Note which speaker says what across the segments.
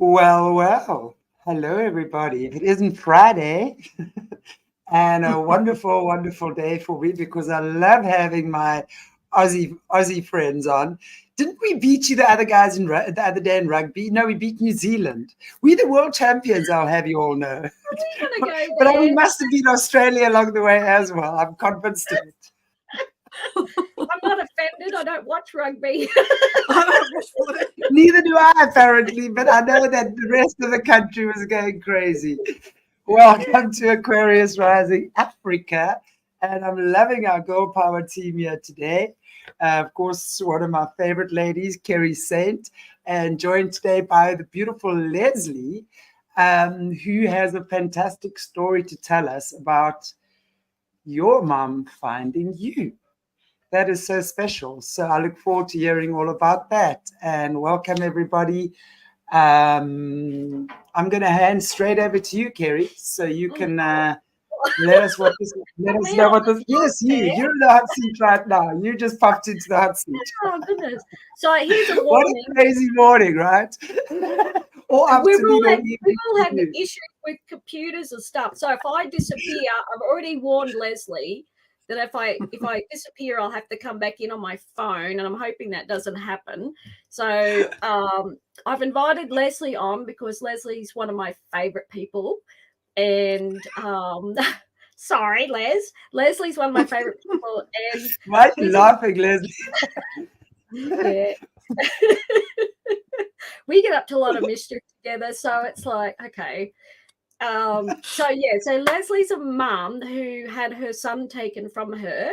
Speaker 1: Well. Hello, everybody. If it isn't Friday, and a wonderful, wonderful day for me because I love having my Aussie friends on. Didn't we beat you the other guys the other day in rugby? No, we beat New Zealand. We're the world champions. I'll have you all know.
Speaker 2: We're gonna go
Speaker 1: But we
Speaker 2: there.
Speaker 1: must have beat Australia along the way as well. I'm convinced of it.
Speaker 2: I'm not offended. I don't watch rugby.
Speaker 1: Neither do I, apparently, but I know that the rest of the country was going crazy. Welcome to Aquarius Rising Africa, and I'm loving our Girl Power team here today. Of course, one of my favorite ladies, Kerri Saint, and joined today by the beautiful Leslie, who has a fantastic story to tell us about your mum finding you. That is so special. So I look forward to hearing all about that. And welcome, everybody. I'm going to hand straight over to you, Kerri, so you can let us know what this. Yes, you're in the hot seat right now. You just popped into the hot seat.
Speaker 2: Oh goodness! So here's a warning.
Speaker 1: What a crazy morning, right?
Speaker 2: We've all had issues with computers and stuff. So if I disappear, I've already warned Leslie that if I disappear, I'll have to come back in on my phone, and I'm hoping that doesn't happen. So I've invited Leslie on because Leslie's one of my favorite people, and sorry, Leslie's one of my favorite people. And
Speaker 1: why are you laughing, Leslie?
Speaker 2: Yeah. We get up to a lot of mischief together, so it's like, okay. So Leslie's a mum who had her son taken from her,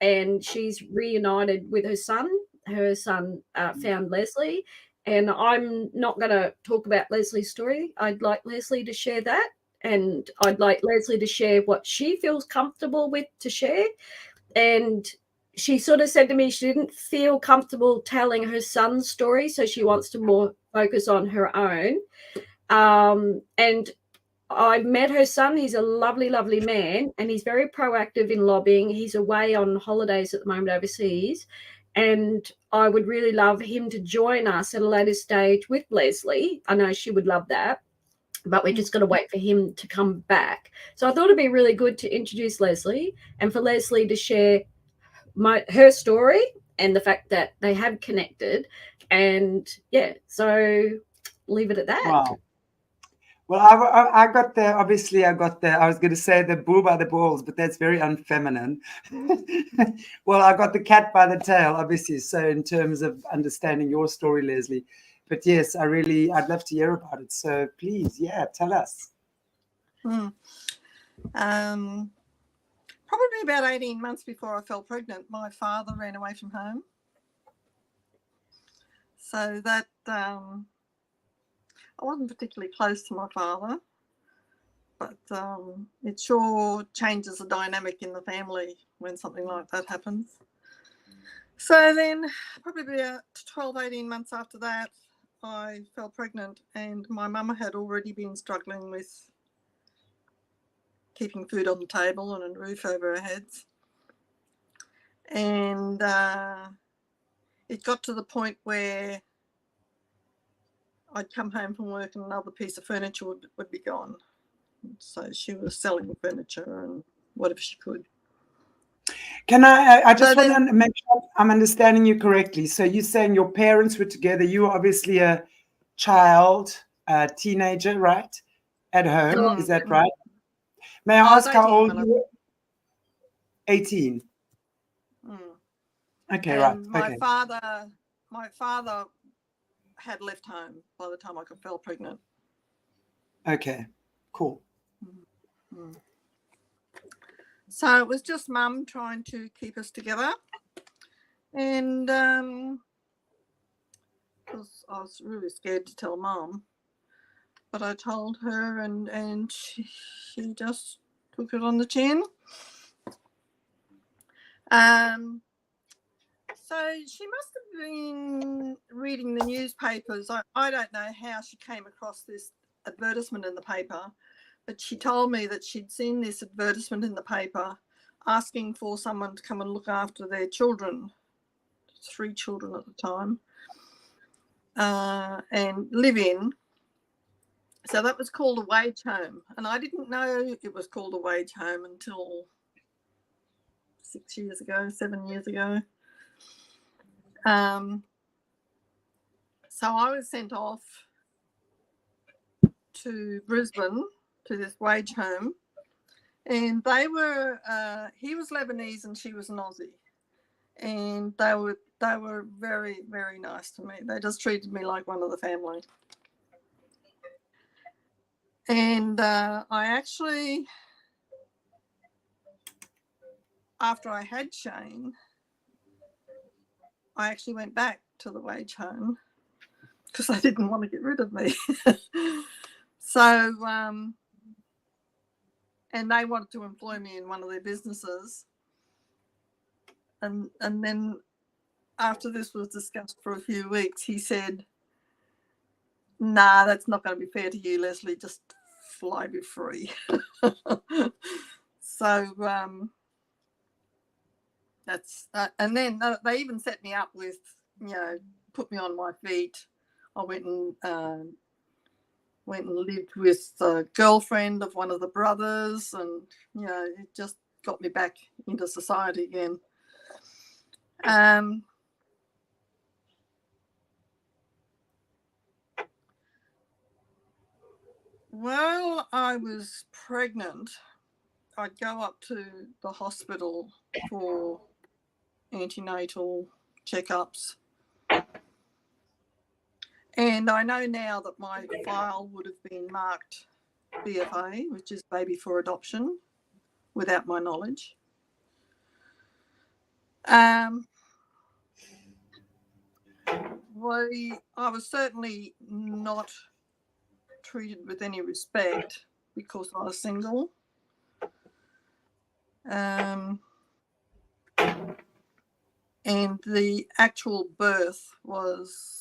Speaker 2: and she's reunited with her son. Her son found Leslie, and I'm not going to talk about Leslie's story. I'd like Leslie to share that, and I'd like Leslie to share what she feels comfortable with to share. And she sort of said to me she didn't feel comfortable telling her son's story, so she wants to more focus on her own. And I met her son. He's a lovely, lovely man, and he's very proactive in lobbying. He's away on holidays at the moment overseas, and I would really love him to join us at a later stage with Leslie. I know she would love that, but we're just going to wait for him to come back. So I thought it'd be really good to introduce Leslie and for Leslie to share her story and the fact that they have connected. And so leave it at that.
Speaker 1: Wow. Well, I got the, obviously I was going to say the bull by the balls, but that's very unfeminine. Well, I got the cat by the tail, obviously. So in terms of understanding your story, Leslie, but yes, I'd love to hear about it. So please, tell us.
Speaker 3: Probably about 18 months before I fell pregnant, my father ran away from home. So that I wasn't particularly close to my father, but it sure changes the dynamic in the family when something like that happens. So then probably about 12, 18 months after that, I fell pregnant, and my mum had already been struggling with keeping food on the table and a roof over our heads. And it got to the point where I'd come home from work and another piece of furniture would be gone. So she was selling furniture and whatever she could.
Speaker 1: Can I just want to make sure I'm understanding you correctly. So you're saying your parents were together. You were obviously a child, a teenager, right? At home, is that right? May I ask how old you were? 18. Okay,
Speaker 3: and
Speaker 1: right.
Speaker 3: My father had left home by the time I fell pregnant.
Speaker 1: Okay, cool.
Speaker 3: So it was just Mum trying to keep us together, and because I was really scared to tell Mum, but I told her, and she just took it on the chin. So she must have been reading the newspapers. I don't know how she came across this advertisement in the paper, but she told me that she'd seen this advertisement in the paper asking for someone to come and look after their children, 3 children at the time, and live in. So that was called a wage home. And I didn't know it was called a wage home until 7 years ago. So I was sent off to Brisbane to this wage home, and they were he was Lebanese and she was an Aussie, and they were very, very nice to me. They just treated me like one of the family. And I actually, after I had Shane, I actually went back to the wage home because they didn't want to get rid of me. So, and they wanted to employ me in one of their businesses. And then after this was discussed for a few weeks, he said, nah, that's not going to be fair to you, Leslie. Just fly me free. So that's and then they even set me up with, put me on my feet. I went and lived with the girlfriend of one of the brothers, and it just got me back into society again. While I was pregnant, I'd go up to the hospital for antenatal checkups. And I know now that my file would have been marked BFA, which is baby for adoption, without my knowledge. I was certainly not treated with any respect because I was single. And the actual birth was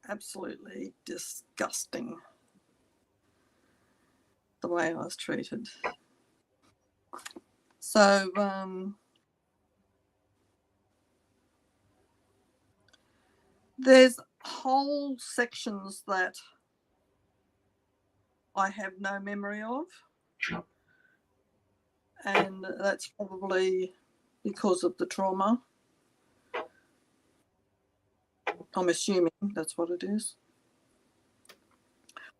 Speaker 3: absolutely disgusting, the way I was treated. So there's whole sections that I have no memory of, and that's probably because of the trauma. I'm assuming that's what it is.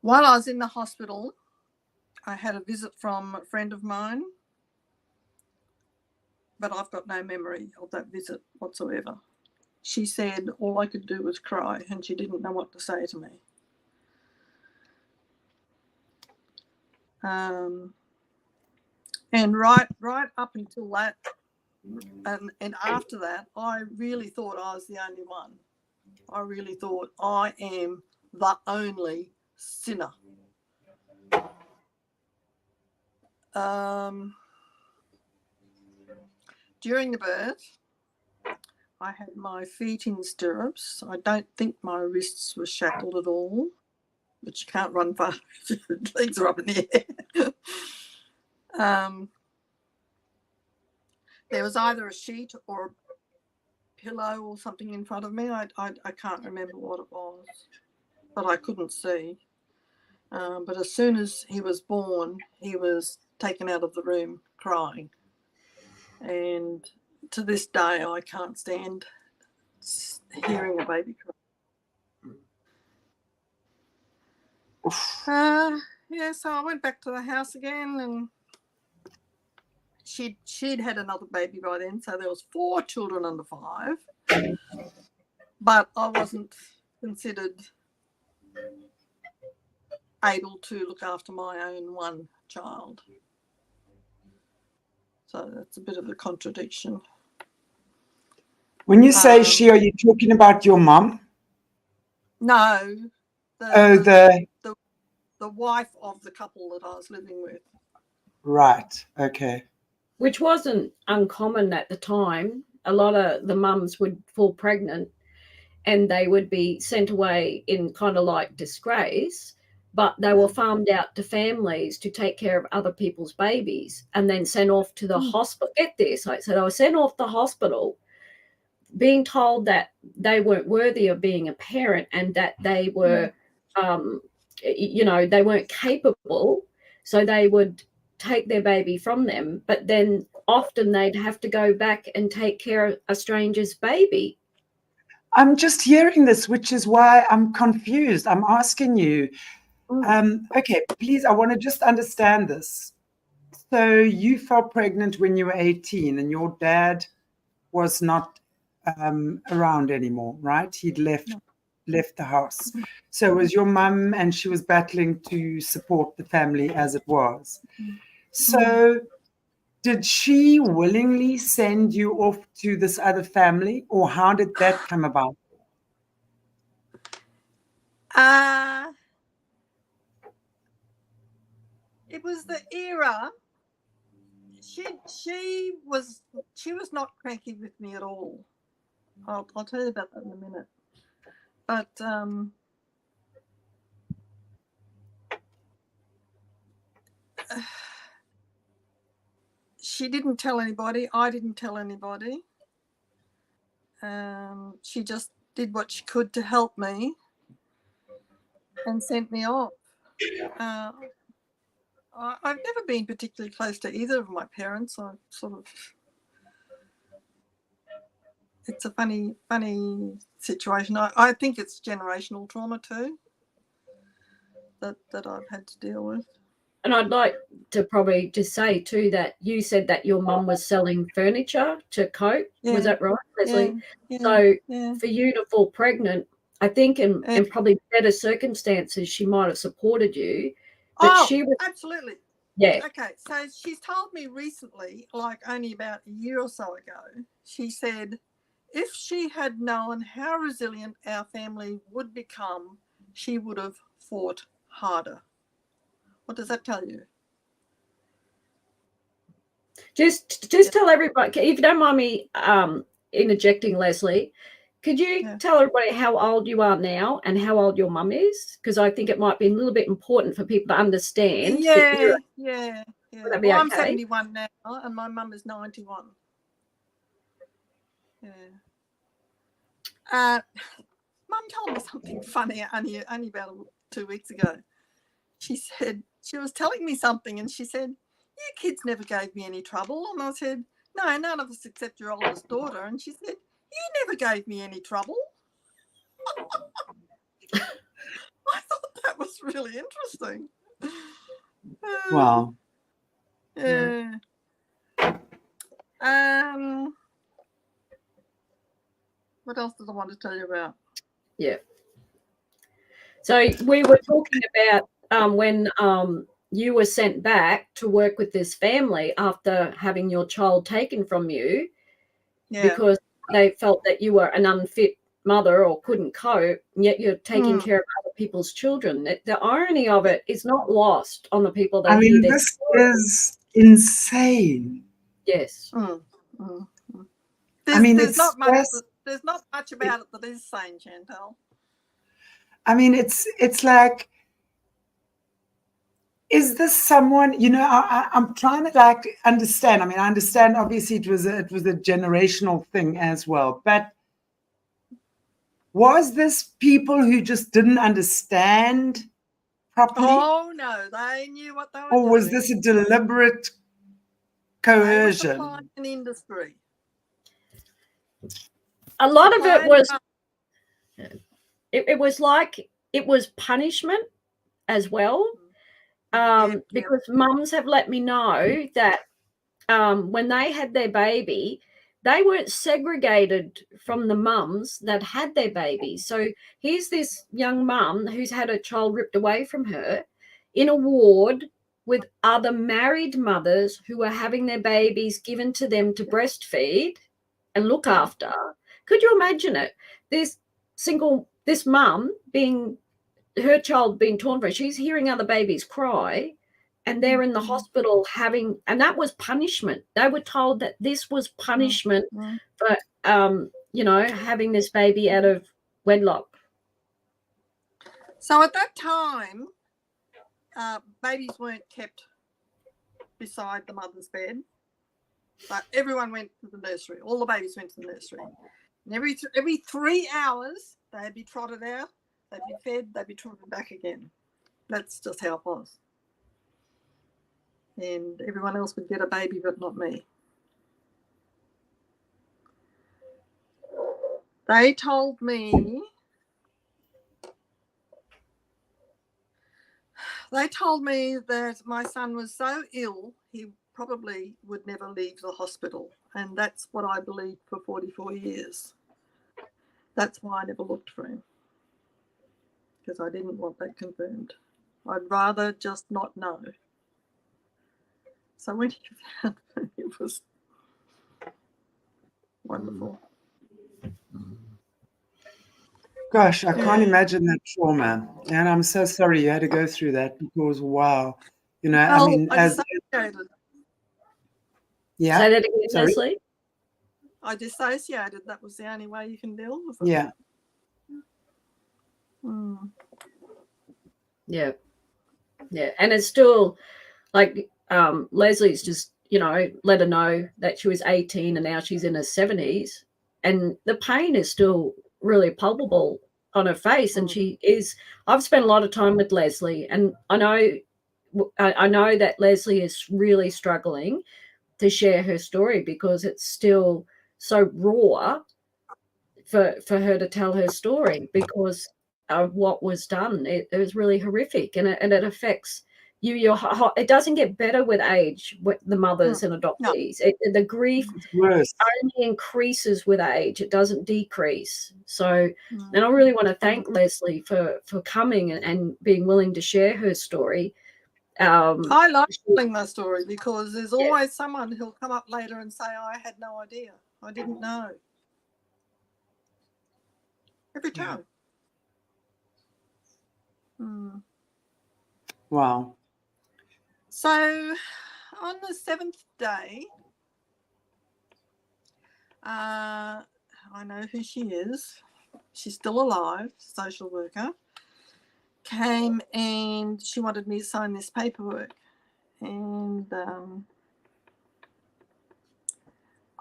Speaker 3: While I was in the hospital, I had a visit from a friend of mine, but I've got no memory of that visit whatsoever. She said all I could do was cry, and she didn't know what to say to me. And right up until that, and after that, I really thought I was the only one. I really thought I am the only sinner. During the birth, I had my feet in stirrups. I don't think my wrists were shackled at all, but you can't run far if your legs are up in the air. There was either a sheet or a pillow or something in front of me. I can't remember what it was, but I couldn't see. But as soon as he was born, he was taken out of the room crying. And to this day, I can't stand hearing a baby cry. So I went back to the house again, and she'd had another baby by then, so there was 4 children under 5. But I wasn't considered able to look after my own one child. So that's a bit of a contradiction.
Speaker 1: When you say she, are you talking about your mum?
Speaker 3: No.
Speaker 1: The
Speaker 3: wife of the couple that I was living with.
Speaker 1: Right. Okay.
Speaker 2: Which wasn't uncommon at the time. A lot of the mums would fall pregnant and they would be sent away in kind of like disgrace, but they were farmed out to families to take care of other people's babies and then sent off to the hospital. Get this. So they were sent off the hospital being told that they weren't worthy of being a parent and that they were you know, they weren't capable, so they would take their baby from them, but then often they'd have to go back and take care of a stranger's baby.
Speaker 1: I'm just hearing this, which is why I'm confused. I'm asking you, okay, please, I want to just understand this. So you fell pregnant when you were 18 and your dad was not around anymore, right? He'd left the house. So it was your mum, and she was battling to support the family as it was. So did she willingly send you off to this other family, or how did that come about?
Speaker 3: It was the era. She was not cranky with me at all. I'll tell you about that in a minute. But she didn't tell anybody. I didn't tell anybody. She just did what she could to help me and sent me off. I've never been particularly close to either of my parents. I sort of, it's a funny situation. I think it's generational trauma too that I've had to deal with.
Speaker 2: And I'd like to probably just say too that you said that your mum was selling furniture to cope. Yeah. Was that right, Lesley? So for you to fall pregnant, I think in probably better circumstances, she might have supported you. But she was
Speaker 3: absolutely.
Speaker 2: Yeah.
Speaker 3: Okay, so she's told me recently, like only about a year or so ago, she said if she had known how resilient our family would become, she would have fought harder. What does that tell you?
Speaker 2: Just tell everybody, if you don't mind me interjecting, Lesley, could you tell everybody how old you are now and how old your mum is? Because I think it might be a little bit important for people to understand.
Speaker 3: Yeah.
Speaker 2: Would that be okay?
Speaker 3: I'm 71 now and my mum is 91. Yeah. Mum told me something funny only about 2 weeks ago. She was telling me something and she said, "You kids never gave me any trouble." And I said, "No, none of us except your oldest daughter." And she said, "You never gave me any trouble." I thought that was really interesting.
Speaker 1: Wow.
Speaker 3: Yeah. What else did I want to tell you about?
Speaker 2: Yeah. So we were talking about when you were sent back to work with this family after having your child taken from you because they felt that you were an unfit mother or couldn't cope, and yet you're taking care of other people's children. The irony of it is not lost on the people that hear this.
Speaker 1: This is insane.
Speaker 2: Yes.
Speaker 3: There's not much about it that is sane, Chantelle.
Speaker 1: I mean, it's like, is this someone, I'm trying to understand. I mean, I understand obviously it was a generational thing as well, but was this people who just didn't understand properly?
Speaker 3: Oh no, they knew what they were doing.
Speaker 1: Or was this a deliberate coercion?
Speaker 3: They were supplying an industry.
Speaker 2: A lot of it was it was like it was punishment as well. Because mums have let me know that when they had their baby, they weren't segregated from the mums that had their baby. So here's this young mum who's had a child ripped away from her in a ward with other married mothers who are having their babies given to them to breastfeed and look after. Could you imagine it? This mum her child being torn from her, she's hearing other babies cry, and they're in the hospital and that was punishment. They were told that this was punishment for, having this baby out of wedlock.
Speaker 3: So at that time, babies weren't kept beside the mother's bed, but everyone went to the nursery. All the babies went to the nursery. And every 3 hours, they'd be trotted out, they'd be fed, they'd be trotted back again. That's just how it was. And everyone else would get a baby, but not me. They told me that my son was so ill, he probably would never leave the hospital. And that's what I believed for 44 years. That's why I never looked for him, because I didn't want that confirmed. I'd rather just not know. So when he found me, it was wonderful.
Speaker 1: Gosh, I can't imagine that trauma. And I'm so sorry you had to go through that, because, wow. You know,
Speaker 3: Well,
Speaker 1: I mean,
Speaker 3: I dissociated.
Speaker 1: Yeah.
Speaker 2: Say that again,
Speaker 1: Sorry?
Speaker 2: Leslie.
Speaker 3: I dissociated. That was the only way you can deal with it.
Speaker 1: Yeah.
Speaker 2: Yeah. Yeah. And it's still like Leslie's just, you know, let her know that she was 18 and now she's in her 70s. And the pain is still really palpable on her face. And I've spent a lot of time with Lesley, and I know that Lesley is really struggling to share her story, because it's still so raw for her to tell her story, because of what was done. It was really horrific, and it affects you. It doesn't get better with age with the mothers and adoptees.
Speaker 3: No.
Speaker 2: The grief only increases with age. It doesn't decrease. So, and I really want to thank Lesley for coming and being willing to share her story.
Speaker 3: I like telling my story, because there's always someone who'll come up later and say, I had no idea. I didn't know. Every time.
Speaker 1: Wow.
Speaker 3: So on the 7th day, I know who she is. She's still alive, social worker. Came and she wanted me to sign this paperwork. And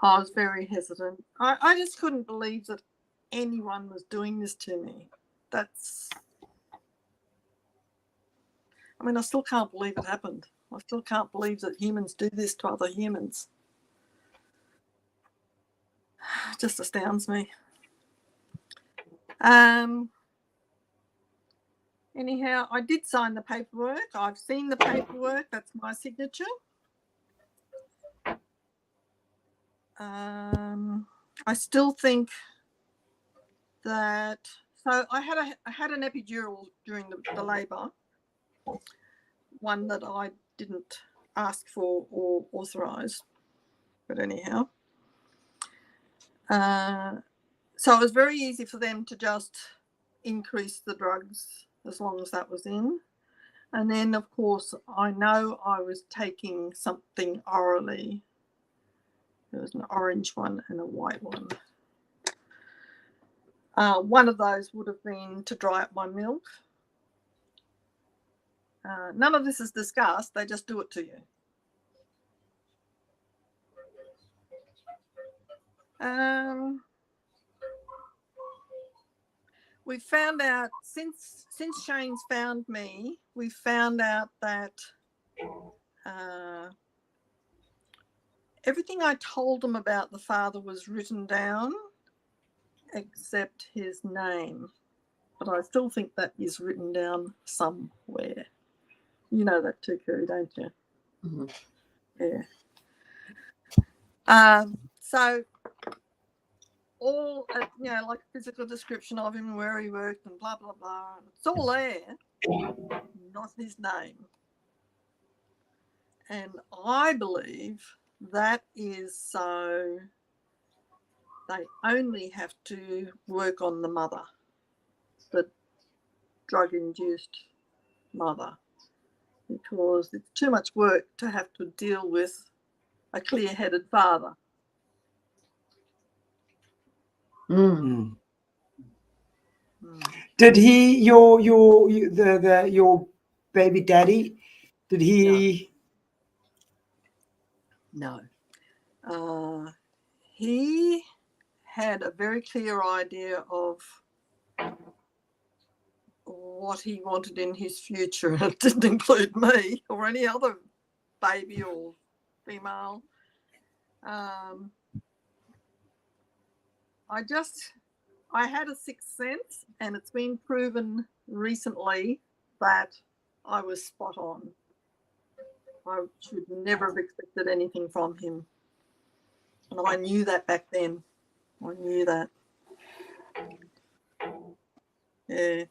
Speaker 3: I was very hesitant. I just couldn't believe that anyone was doing this to me. I mean, I still can't believe it happened. I still can't believe that humans do this to other humans. It just astounds me. Anyhow, I did sign the paperwork. I've seen the paperwork. That's my signature. I still think that. So I had an epidural during the labour, one that I didn't ask for or authorise. But anyhow, so it was very easy for them to just increase the drugs as long as that was in. And then, of course, I know I was taking something orally. There was an orange one and a white one. One of those would have been to dry up my milk. None of this is discussed. They just do it to you. We found out, since Shane's found me, we found out that everything I told him about the father was written down, except his name. But I still think that is written down somewhere. You know that too, Kerri, don't you? Mm-hmm. Yeah. So all, like a physical description of him, where he worked and blah, blah, blah. It's all there, not his name. And I believe that is so they only have to work on the mother, the drug-induced mother, because it's too much work to have to deal with a clear-headed father.
Speaker 1: Did he, your baby daddy, did he?
Speaker 3: No. He had a very clear idea of what he wanted in his future. It didn't include me or any other baby or female. I had a sixth sense, and it's been proven recently that I was spot on. I should never have expected anything from him. And I knew that back then. I knew that. Yeah.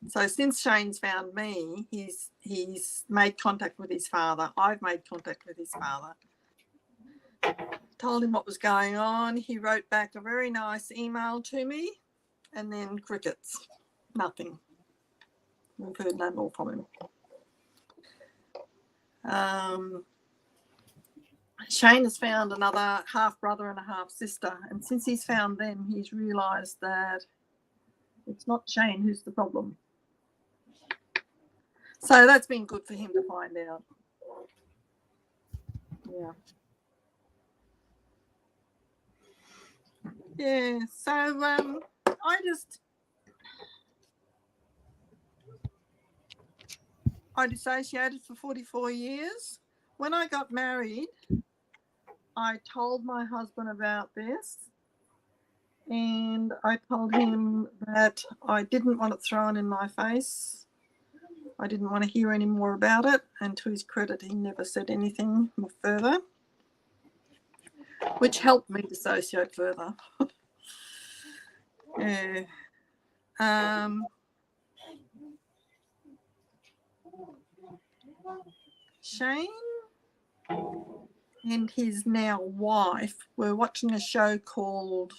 Speaker 3: So since Shane's found me, he's made contact with his father. I've made contact with his father. Told him what was going on. He wrote back a very nice email to me, and then crickets. Nothing. We've heard no more from him. Shane has found another half brother and a half sister, and since he's found them, he's realised that it's not Shane who's the problem. So that's been good for him to find out. Yeah. Yeah, so I dissociated for 44 years. When I got married, I told my husband about this, and I told him that I didn't want it thrown in my face. I didn't want to hear any more about it, and to his credit, he never said anything more further, which helped me dissociate further. Yeah. Shane and his now wife were watching a show called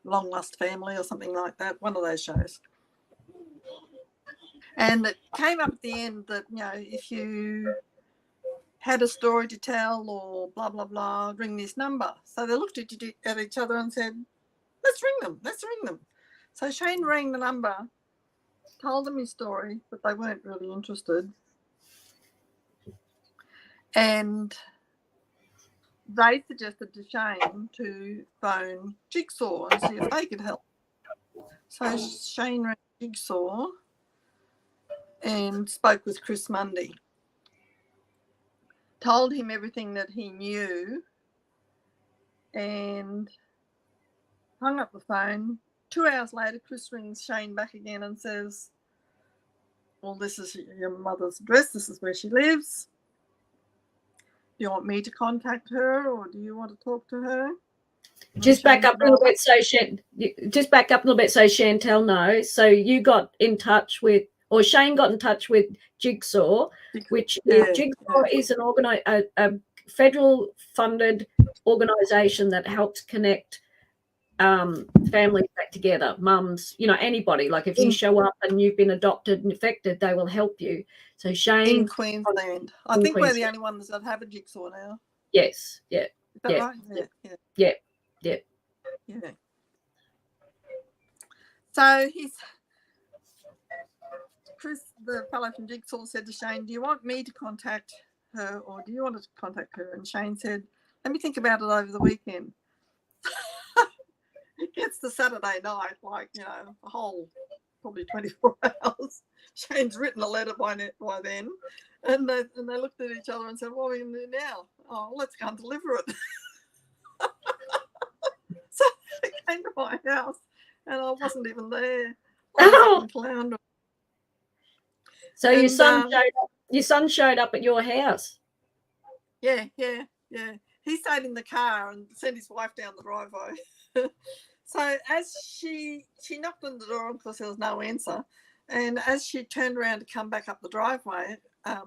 Speaker 3: Long Lost Family or something like that, one of those shows. And it came up at the end that, you know, if you had a story to tell or blah, blah, blah, ring this number. So they looked at each other and said, let's ring them. So Shane rang the number, told them his story, but they weren't really interested. And they suggested to Shane to phone Jigsaw and see if they could help. So Shane rang Jigsaw and spoke with Chris Mundy. Told him everything that he knew and hung up the phone. 2 hours later, Chris rings Shane back again and says, well, this is your mother's address. This is where she lives. Do you want me to contact her, or do you want to talk to her?
Speaker 2: Just back up a little bit so Chantelle knows. So you got in touch with, or Shane got in touch with Jigsaw, which Jigsaw is a federal funded organisation that helps connect families back together, mums, you know, anybody. Like if you show up and you've been adopted and affected, they will help you. So Shane
Speaker 3: in Queensland, I think we're the only ones that have a Jigsaw now.
Speaker 2: Yes, yeah,
Speaker 3: is that right?
Speaker 2: Yeah.
Speaker 3: So Chris, the fellow from Jigsaw, said to Shane, do you want me to contact her or do you want to contact her? And Shane said, let me think about it over the weekend. It gets to Saturday night, like, you know, a whole probably 24 hours. Shane's written a letter by then. And they looked at each other and said, what are we going to do now? Oh, let's go and deliver it. So they came to my house and I wasn't even there.
Speaker 2: So your son showed up at your house.
Speaker 3: Yeah. He stayed in the car and sent his wife down the driveway. So as she knocked on the door, of course there was no answer. And as she turned around to come back up the driveway,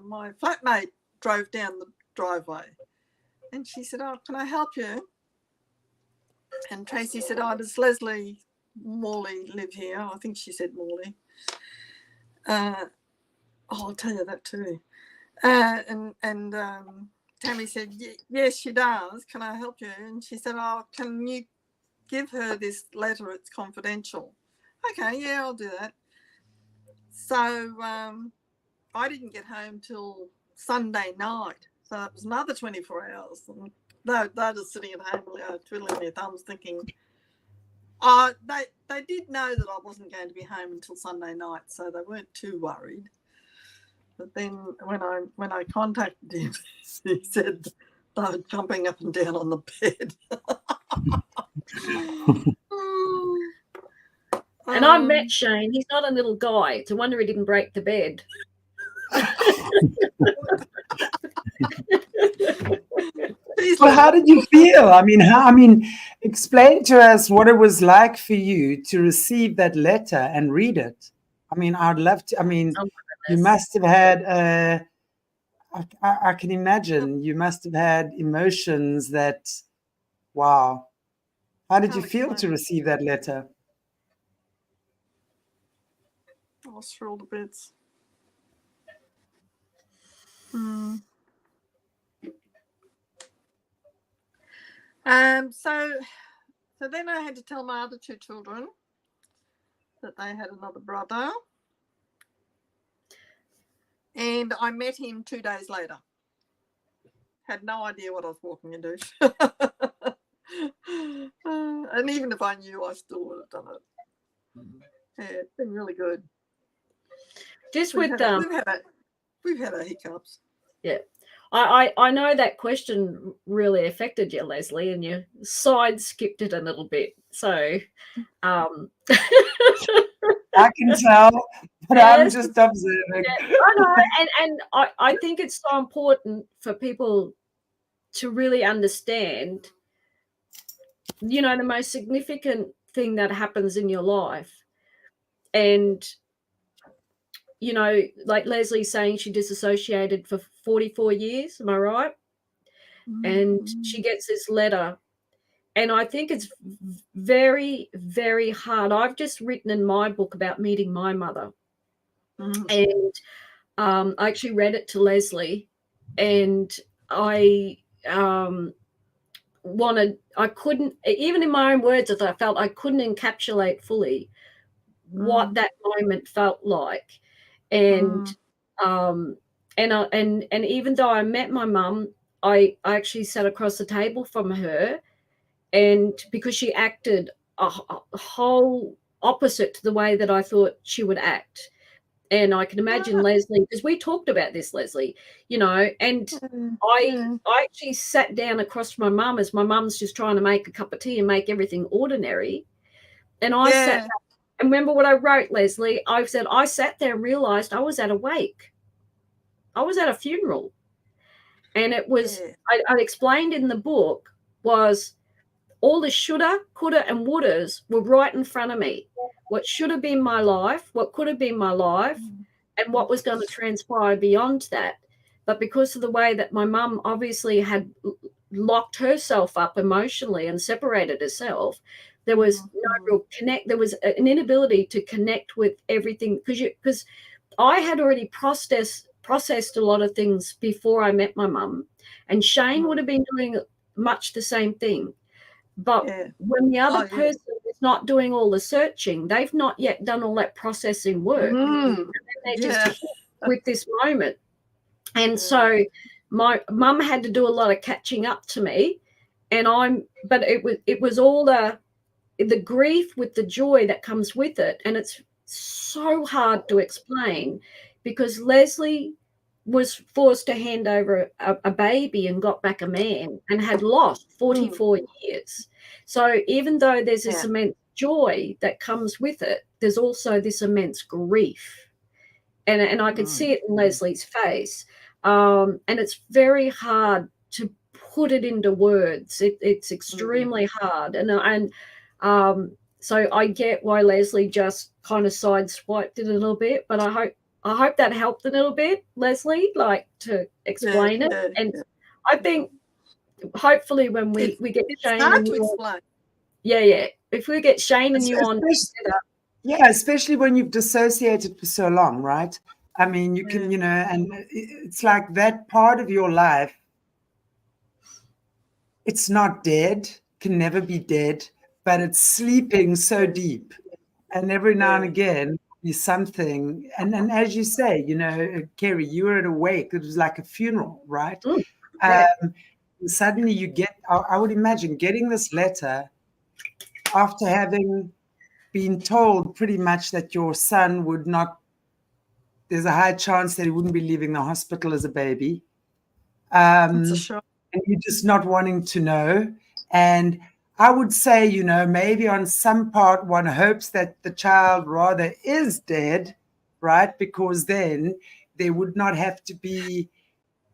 Speaker 3: my flatmate drove down the driveway. And she said, oh, can I help you? And Tracy said, oh, does Leslie Morley live here? I think she said Morley. I'll tell you that too. And Tammy said, yes, she does. Can I help you? And she said, oh, can you give her this letter? It's confidential. Okay, yeah, I'll do that. So I didn't get home till Sunday night. So it was another 24 hours. And they're just sitting at home, twiddling their thumbs thinking, They did know that I wasn't going to be home until Sunday night, so they weren't too worried. But then when I contacted him, he said they were jumping up and down on the bed.
Speaker 2: And I met Shane. He's not a little guy. It's a wonder he didn't break the bed.
Speaker 1: Well, how did you feel? I mean, explain to us what it was like for you to receive that letter and read it. I mean, I'd love to. I mean, you must have had. I can imagine you must have had emotions that. Wow, how did you feel to receive that letter?
Speaker 3: I was thrilled to bits. So then I had to tell my other two children that they had another brother, and I met him 2 days later. Had no idea what I was walking into. And even if I knew, I still would have done it. Yeah, it's been really good. We've had our hiccups.
Speaker 2: Yeah. I know that question really affected you, Lesley, and you side skipped it a little bit. So
Speaker 1: I can tell, but I'm just observing.
Speaker 2: Yeah, I know, and I think it's so important for people to really understand, you know, the most significant thing that happens in your life. And you know, like Leslie's saying, she disassociated for 44 years. Am I right? And she gets this letter. And I think it's very, very hard. I've just written in my book about meeting my mother. And I actually read it to Lesley. And I couldn't, even in my own words, I felt I couldn't encapsulate fully what that moment felt like. And even though I met my mum, I actually sat across the table from her, and because she acted a whole opposite to the way that I thought she would act. And I can imagine Lesley, because we talked about this, Lesley, you know, and I actually sat down across from my mum as my mum's just trying to make a cup of tea and make everything ordinary. And I sat there. And remember what I wrote, Lesley? I said, I sat there and realized I was at a wake. I was at a funeral. And it was, I explained in the book, was all the shoulda, coulda, and wouldas were right in front of me. What should have been my life, what could have been my life, and what was going to transpire beyond that. But because of the way that my mum obviously had locked herself up emotionally and separated herself, there was no real connect. There was an inability to connect with everything because I had already processed a lot of things before I met my mum, and Shane would have been doing much the same thing. But when the other person is not doing all the searching, they've not yet done all that processing work. And then they're just with this moment. And so my mum had to do a lot of catching up to me, but it was all the grief with the joy that comes with it. And it's so hard to explain because Lesley was forced to hand over a baby and got back a man and had lost 44 years. So even though there's this immense joy that comes with it, there's also this immense grief. And I could see it in Lesley's face. And it's very hard to put it into words. It's extremely hard. So I get why Lesley just kind of sideswiped it a little bit, but I hope that helped a little bit, Lesley, like to explain it. And I think hopefully when we get Shane and you on, if we get Shane and you on together.
Speaker 1: Yeah, especially when you've dissociated for so long, right? I mean, you can, you know, and it's like that part of your life, it's not dead, can never be dead, but it's sleeping so deep. And every now and again, is something, and as you say, you know, Kerri, you were at a wake. It was like a funeral, right? Suddenly you get, I would imagine getting this letter after having been told pretty much that your son would not, there's a high chance that he wouldn't be leaving the hospital as a baby.
Speaker 3: It's a shock.
Speaker 1: And you're just not wanting to know. And I would say, you know, maybe on some part one hopes that the child rather is dead, right? Because then there would not have to be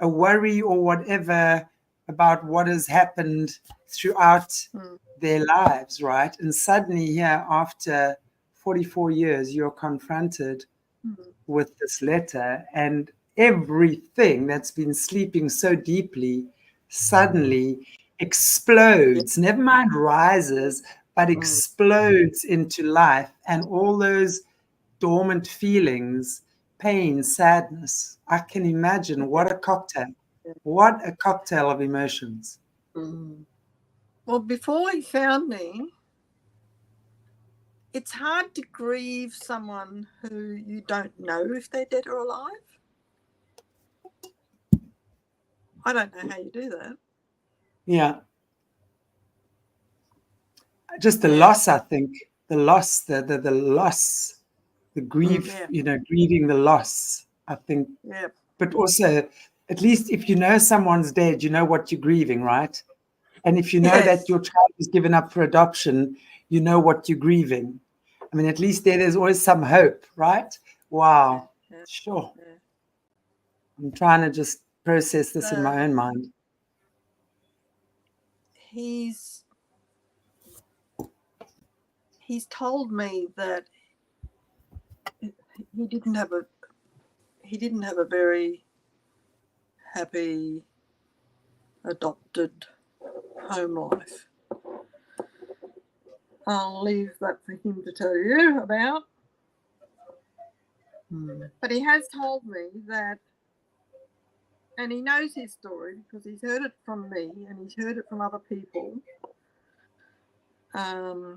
Speaker 1: a worry or whatever about what has happened throughout their lives, right? And suddenly here, after 44 years, you're confronted with this letter, and everything that's been sleeping so deeply suddenly explodes, never mind rises, but explodes into life, and all those dormant feelings, pain, sadness. I can imagine what a cocktail of emotions.
Speaker 3: Well, before he found me, it's hard to grieve someone who you don't know if they're dead or alive. I don't know how you do that.
Speaker 1: Yeah. Just the loss, I think. The loss, the loss, the grief, you know, grieving the loss, I think.
Speaker 3: Yeah.
Speaker 1: But also, at least if you know someone's dead, you know what you're grieving, right? And if you know that your child is given up for adoption, you know what you're grieving. I mean, at least there's always some hope, right? Wow. Sure. I'm trying to just process this in my own mind.
Speaker 3: He's told me that he didn't have a very happy adopted home life. I'll leave that for him to tell you about. But he has told me that, and he knows his story because he's heard it from me and he's heard it from other people. Sorry.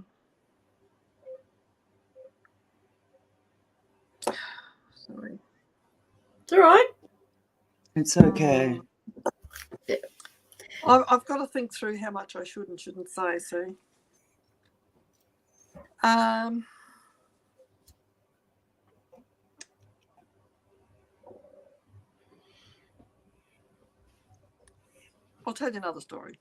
Speaker 2: It's all right.
Speaker 1: It's okay.
Speaker 3: I've got to think through how much I should and shouldn't say, see. I'll tell you another story.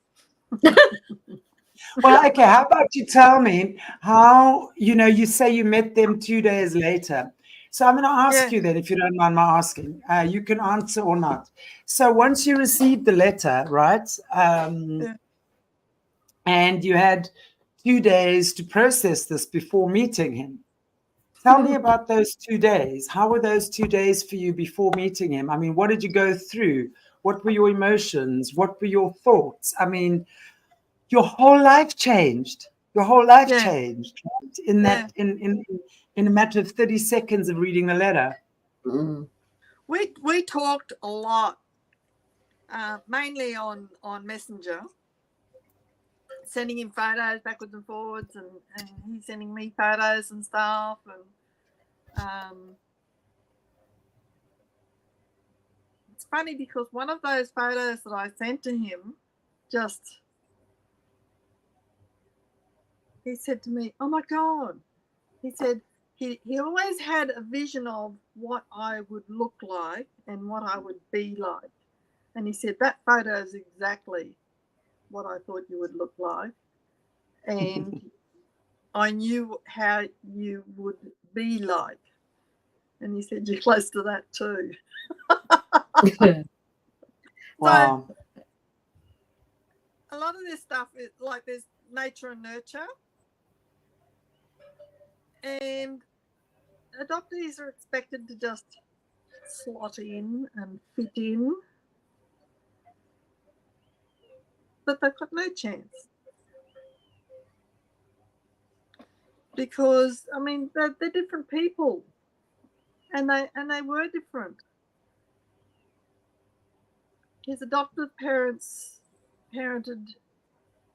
Speaker 1: Well, okay, how about you tell me how, you know, you say you met them 2 days later. So I'm going to ask you then, if you don't mind my asking, you can answer or not. So once you received the letter, right, and you had 2 days to process this before meeting him, tell me about those 2 days. How were those 2 days for you before meeting him? I mean, what did you go through? What were your emotions? What were your thoughts? I mean, your whole life changed. Your whole life changed, right? In that, in a matter of 30 seconds of reading the letter.
Speaker 3: We talked a lot, mainly on Messenger, sending him photos backwards and forwards, and he's sending me photos and stuff. And it's funny because one of those photos that I sent to him, he said to me, "Oh my God," he said, he always had a vision of what I would look like and what I would be like. And he said, that photo is exactly what I thought you would look like. And I knew how you would be like. And he said, you're close to that too.
Speaker 1: Wow.
Speaker 3: So a lot of this stuff is like there's nature and nurture. And adoptees are expected to just slot in and fit in, but they've got no chance. Because, I mean, they're different people, and they were different. His adoptive parents parented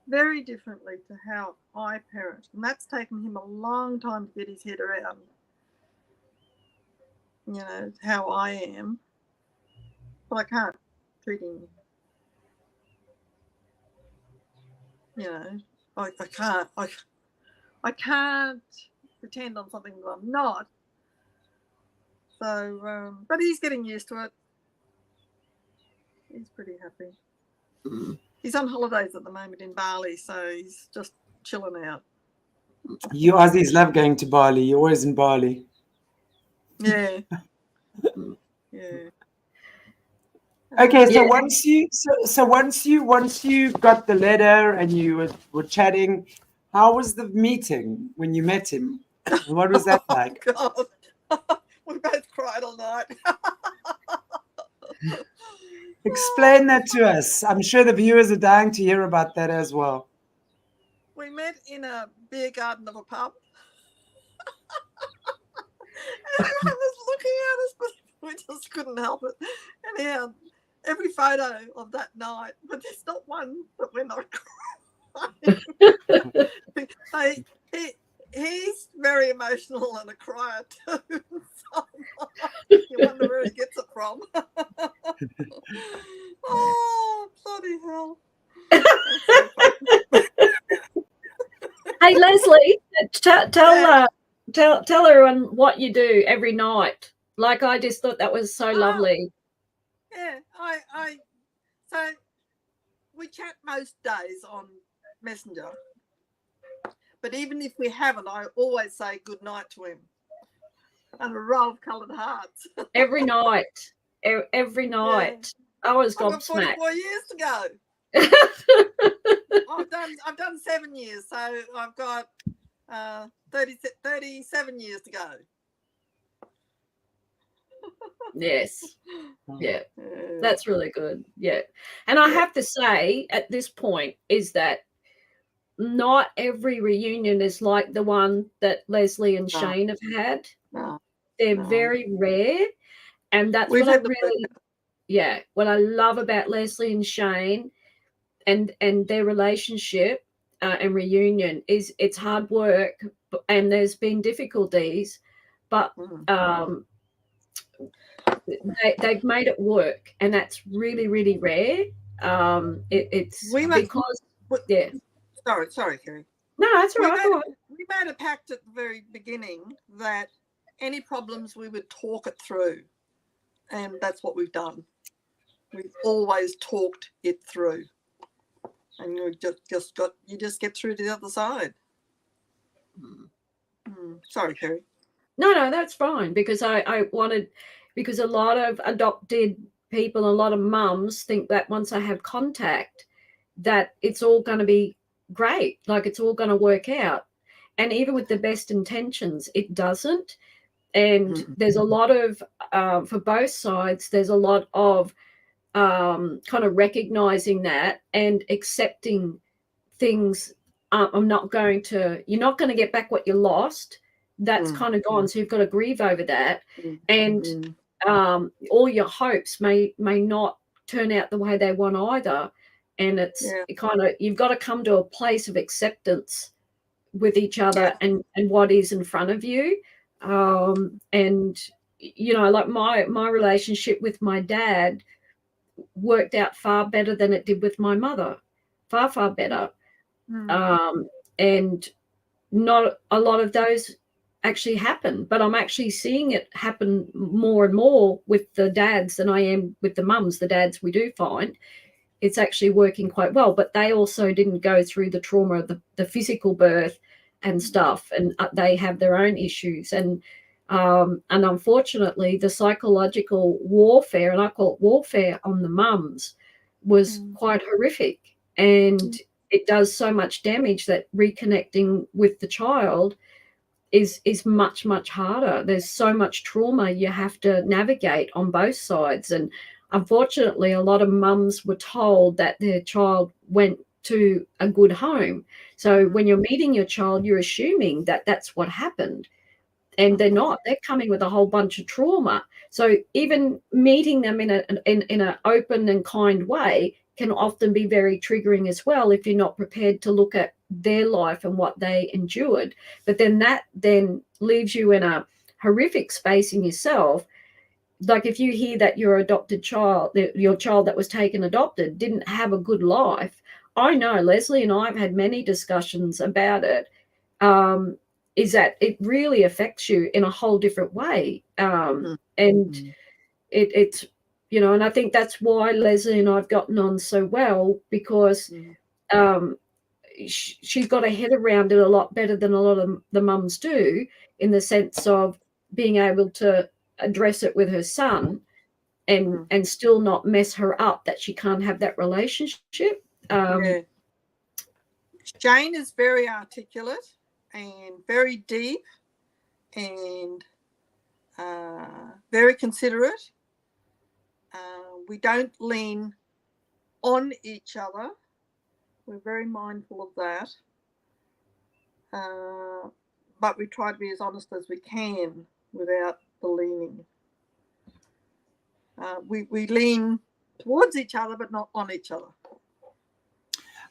Speaker 3: very differently to how I parent, and that's taken him a long time to get his head around, you know, how I am. But I can't treat him, you know, I can't. I can't pretend on something that I'm not. So, but he's getting used to it. He's pretty happy. He's on holidays at the moment in Bali, so he's just chilling out.
Speaker 1: You Aussies love going to Bali. You're always in Bali.
Speaker 3: Yeah. Yeah.
Speaker 1: Okay, so
Speaker 2: Yeah.
Speaker 1: once you got the letter and you were chatting, how was the meeting when you met him? What was that like?
Speaker 3: Oh, God. We both cried all night.
Speaker 1: Explain that to us. I'm sure the viewers are dying to hear about that as well.
Speaker 3: We met in a beer garden of a pub. Everyone was looking at us, but we just couldn't help it. Anyhow, every photo of that night, but there's not one that we're not crying. He's very emotional and a crier too. So you wonder where he gets it from. Oh, bloody hell.
Speaker 2: Hey, Leslie, tell everyone what you do every night. Like, I just thought that was so lovely.
Speaker 3: Yeah, so we chat most days on Messenger. But even if we haven't, I always say good night to him. And a row of coloured hearts.
Speaker 2: Every night. Every night. Yeah. I was gobsmacked.
Speaker 3: I've got 44 years to go. I've done 7 years, so I've got 37 years to go.
Speaker 2: Yes. Yeah. That's really good. Yeah. And I have to say at this point is that not every reunion is like the one that Leslie and Shane have had.
Speaker 3: No.
Speaker 2: They're very rare. And that's what I really, what I love about Leslie and Shane and their relationship and reunion is it's hard work and there's been difficulties, but they've made it work, and that's really, really rare. It's because
Speaker 3: Sorry, Kerri.
Speaker 2: No, that's all right.
Speaker 3: We made a pact at the very beginning that any problems we would talk it through, and that's what we've done. We've always talked it through, and you just get through to the other side. Sorry, Kerri.
Speaker 2: No, that's fine, because I wanted, because a lot of adopted people, a lot of mums think that once I have contact, that it's all going to be great, like it's all going to work out. And even with the best intentions, it doesn't. And there's a lot of, for both sides, there's a lot of kind of recognizing that and accepting things. You're not going to get back what you lost. That's kind of gone. So you've got to grieve over that. And all your hopes may not turn out the way they want either. And it's kind of, you've got to come to a place of acceptance with each other and what is in front of you. And, you know, like my relationship with my dad worked out far better than it did with my mother, far, far better. And not a lot of those actually happen, but I'm actually seeing it happen more and more with the dads than I am with the mums. The dads, we do find it's actually working quite well, but they also didn't go through the trauma of the physical birth and stuff, and they have their own issues. And unfortunately, the psychological warfare, and I call it warfare, on the mums was quite horrific. And it does so much damage that reconnecting with the child is much, much harder. There's so much trauma you have to navigate on both sides. And unfortunately, a lot of mums were told that their child went to a good home. So when you're meeting your child, you're assuming that that's what happened. And they're not. They're coming with a whole bunch of trauma. So even meeting them in an open and kind way can often be very triggering as well if you're not prepared to look at their life and what they endured. But then that then leaves you in a horrific space in yourself. Like if you hear that your adopted child, your child that was taken adopted, didn't have a good life. I know Leslie and I have had many discussions about it. is that it really affects you in a whole different way. And it's, you know, and I think that's why Lesley and I've gotten on so well, because she's got her head around it a lot better than a lot of the mums do, in the sense of being able to address it with her son and still not mess her up, that she can't have that relationship.
Speaker 3: Jane is very articulate and very deep and very considerate. We don't lean on each other. We're very mindful of that. But we try to be as honest as we can without the leaning. We lean towards each other, but not on each other.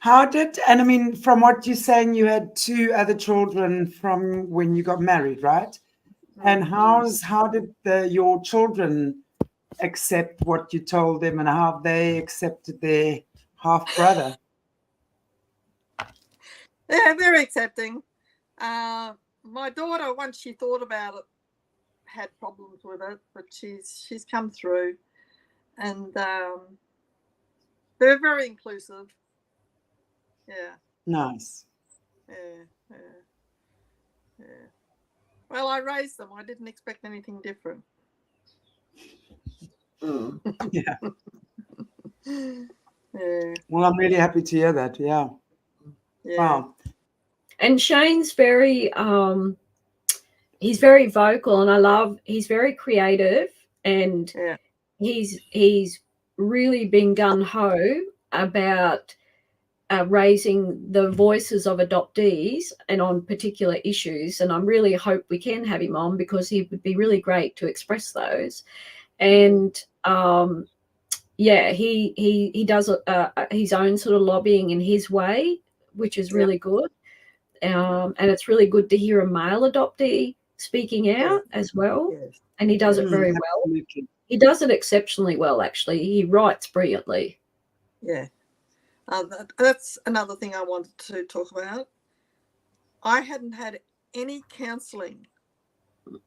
Speaker 1: And I mean, from what you're saying, you had 2 other children from when you got married, right? And how did your children accept what you told them, and how they accepted their half brother?
Speaker 3: They're very accepting. My daughter, once she thought about it, had problems with it, but she's come through, and they're very inclusive. Yeah.
Speaker 1: Nice.
Speaker 3: Yeah. Well, I raised them. I didn't expect anything different.
Speaker 1: Yeah.
Speaker 3: Yeah.
Speaker 1: Well, I'm really happy to hear that. Yeah. Wow.
Speaker 2: And Shane's very he's very vocal, and he's very creative, and he's really been gung-ho about raising the voices of adoptees and on particular issues. And I really hope we can have him on, because he would be really great to express those. And he does his own sort of lobbying in his way, which is really good. And it's really good to hear a male adoptee speaking out as well. And he does it very well.
Speaker 1: Absolutely.
Speaker 2: He does it exceptionally well, actually. He writes brilliantly.
Speaker 3: Yeah. That's another thing I wanted to talk about. I hadn't had any counselling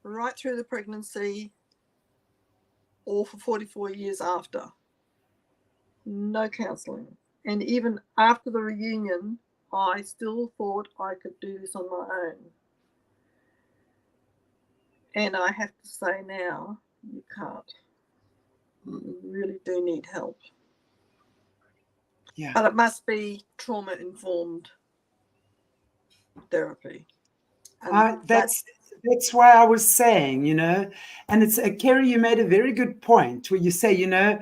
Speaker 3: right through the pregnancy or for 44 years after. No counselling. And even after the reunion, I still thought I could do this on my own. And I have to say now, you can't. You really do need help.
Speaker 1: Yeah.
Speaker 3: But it must be trauma-informed therapy.
Speaker 1: That's why I was saying, you know, and it's Kerri, you made a very good point where you say, you know,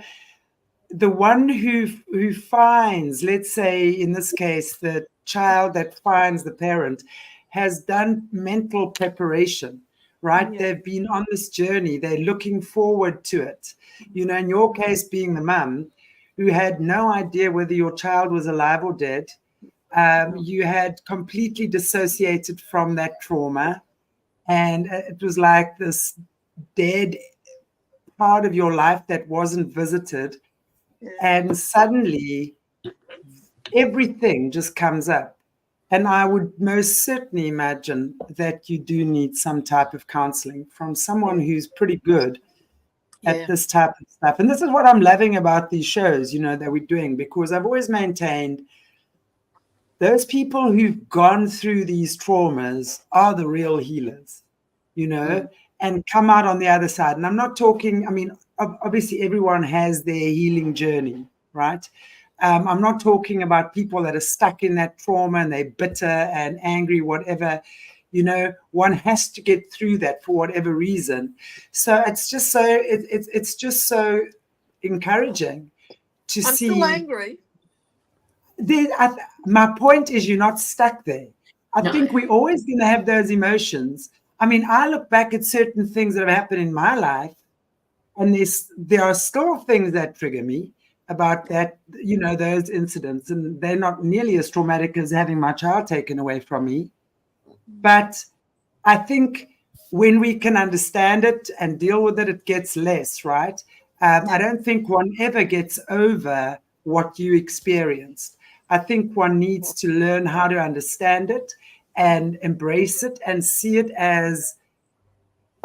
Speaker 1: the one who finds, let's say in this case, the child that finds the parent has done mental preparation, right? They've been on this journey. They're looking forward to it. You know, in your case being the mum who had no idea whether your child was alive or dead, you had completely dissociated from that trauma. And it was like this dead part of your life that wasn't visited. And suddenly everything just comes up. And I would most certainly imagine that you do need some type of counseling from someone who's pretty good at this type of stuff. And this is what I'm loving about these shows, you know, that we're doing, because I've always maintained those people who've gone through these traumas are the real healers, you know, and come out on the other side. And I'm not talking, I mean, obviously everyone has their healing journey, right? I'm not talking about people that are stuck in that trauma and they're bitter and angry, whatever. You know, one has to get through that for whatever reason. So it's just so it's just so encouraging to see.
Speaker 3: I'm still angry.
Speaker 1: My point is, you're not stuck there. I think we're always going to have those emotions. I mean, I look back at certain things that have happened in my life, and there are still things that trigger me about that, you know, those incidents, and they're not nearly as traumatic as having my child taken away from me. But I think when we can understand it and deal with it, it gets less, right? I don't think one ever gets over what you experienced. I think one needs to learn how to understand it and embrace it and see it as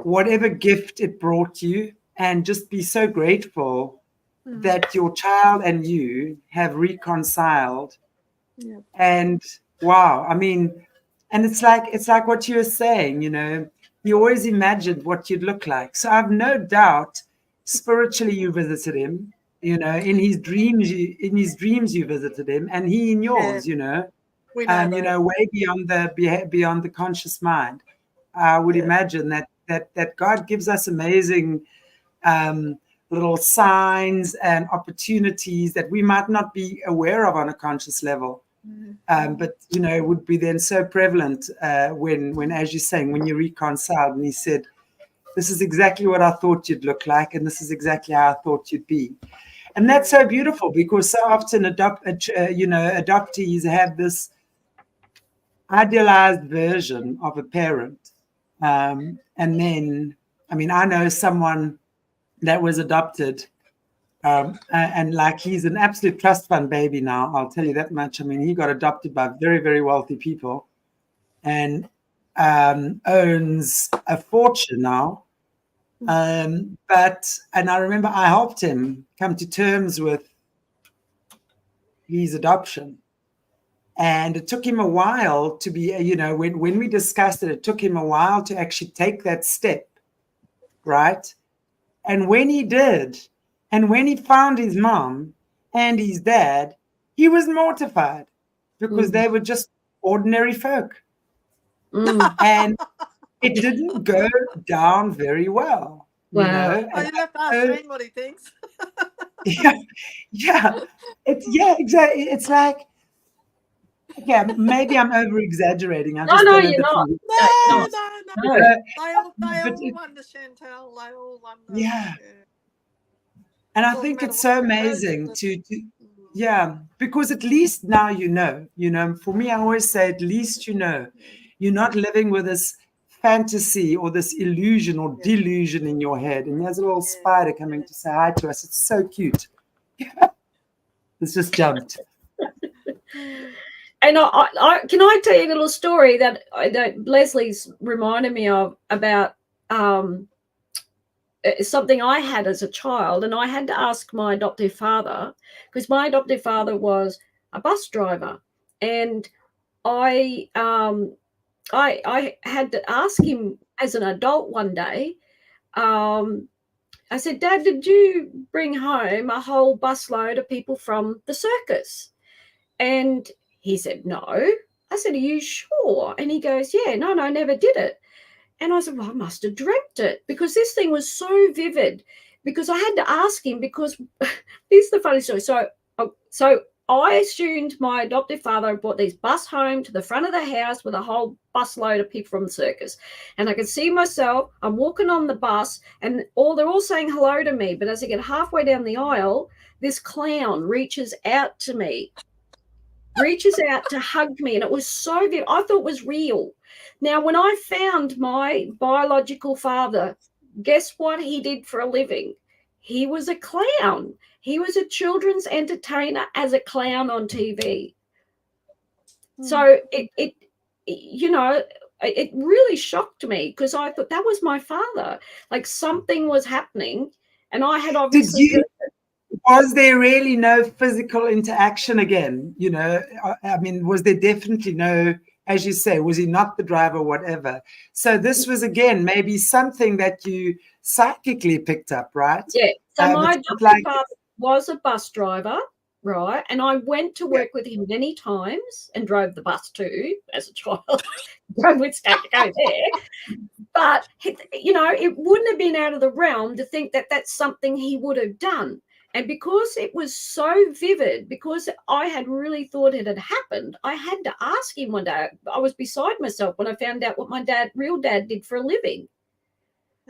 Speaker 1: whatever gift it brought you, and just be so grateful that your child and you have reconciled.
Speaker 3: Yeah.
Speaker 1: And wow, I mean, and it's like what you were saying, you know, you always imagined what you'd look like. So I've no doubt spiritually you visited him, you know, in his dreams you visited him, and he in yours, you know.
Speaker 3: We know
Speaker 1: You
Speaker 3: that.
Speaker 1: know, way beyond the conscious mind. I would imagine that God gives us amazing little signs and opportunities that we might not be aware of on a conscious level. But, you know, it would be then so prevalent when, as you're saying, when you reconciled and he said, this is exactly what I thought you'd look like, and this is exactly how I thought you'd be. And that's so beautiful, because so often adoptees have this idealized version of a parent. And then, I mean, I know someone that was adopted, and like he's an absolute trust fund baby now, I'll tell you that much. I mean, he got adopted by very, very wealthy people and owns a fortune now. And I remember I helped him come to terms with his adoption. And it took him a while to be, you know, when we discussed it, it took him a while to actually take that step, right? And when he did, and when he found his mom and his dad, he was mortified because they were just ordinary folk. And it didn't go down very well.
Speaker 2: Wow.
Speaker 1: You know?
Speaker 3: Oh, you have to ask Shane what he thinks.
Speaker 1: Exactly. It's like, okay, maybe I'm over exaggerating.
Speaker 2: No, you're not.
Speaker 3: No.
Speaker 2: No.
Speaker 3: They all won the Chantelle. They all won the,
Speaker 1: yeah. And I think it's so amazing to because at least now you know, for me, I always say, at least you know, you're not living with this fantasy or this illusion or delusion in your head. And there's a little spider coming to say hi to us. It's so cute. It's just jumped.
Speaker 2: And I can I tell you a little story that Leslie's reminded me of about something I had as a child, and I had to ask my adoptive father, because my adoptive father was a bus driver, and I had to ask him as an adult one day. I said, Dad, did you bring home a whole busload of people from the circus? And he said, no. I said, are you sure? And he goes, yeah, no, never did it. And I said, well, I must have dreamt it, because this thing was so vivid, because I had to ask him, because this is the funny story. So I assumed my adoptive father brought these bus home to the front of the house with a whole busload of people from the circus. And I could see myself, I'm walking on the bus, and they're all saying hello to me. But as I get halfway down the aisle, this clown reaches out to me, reaches out to hug me. And it was so vivid. I thought it was real. Now, when I found my biological father, guess what he did for a living? He was a clown. He was a children's entertainer as a clown on TV. So it really shocked me, because I thought that was my father. Like something was happening, and I had obviously.
Speaker 1: Was there really no physical interaction again? You know, I mean, was there definitely no, as you say, was he not the driver, whatever? So this was, again, maybe something that you psychically picked up, right?
Speaker 2: Yeah. So my adoptive father was a bus driver, right? And I went to work with him many times and drove the bus too as a child. Drove with Skate to go there. But, you know, it wouldn't have been out of the realm to think that that's something he would have done. And because it was so vivid, because I had really thought it had happened, I had to ask him one day. I was beside myself when I found out what my real dad did for a living,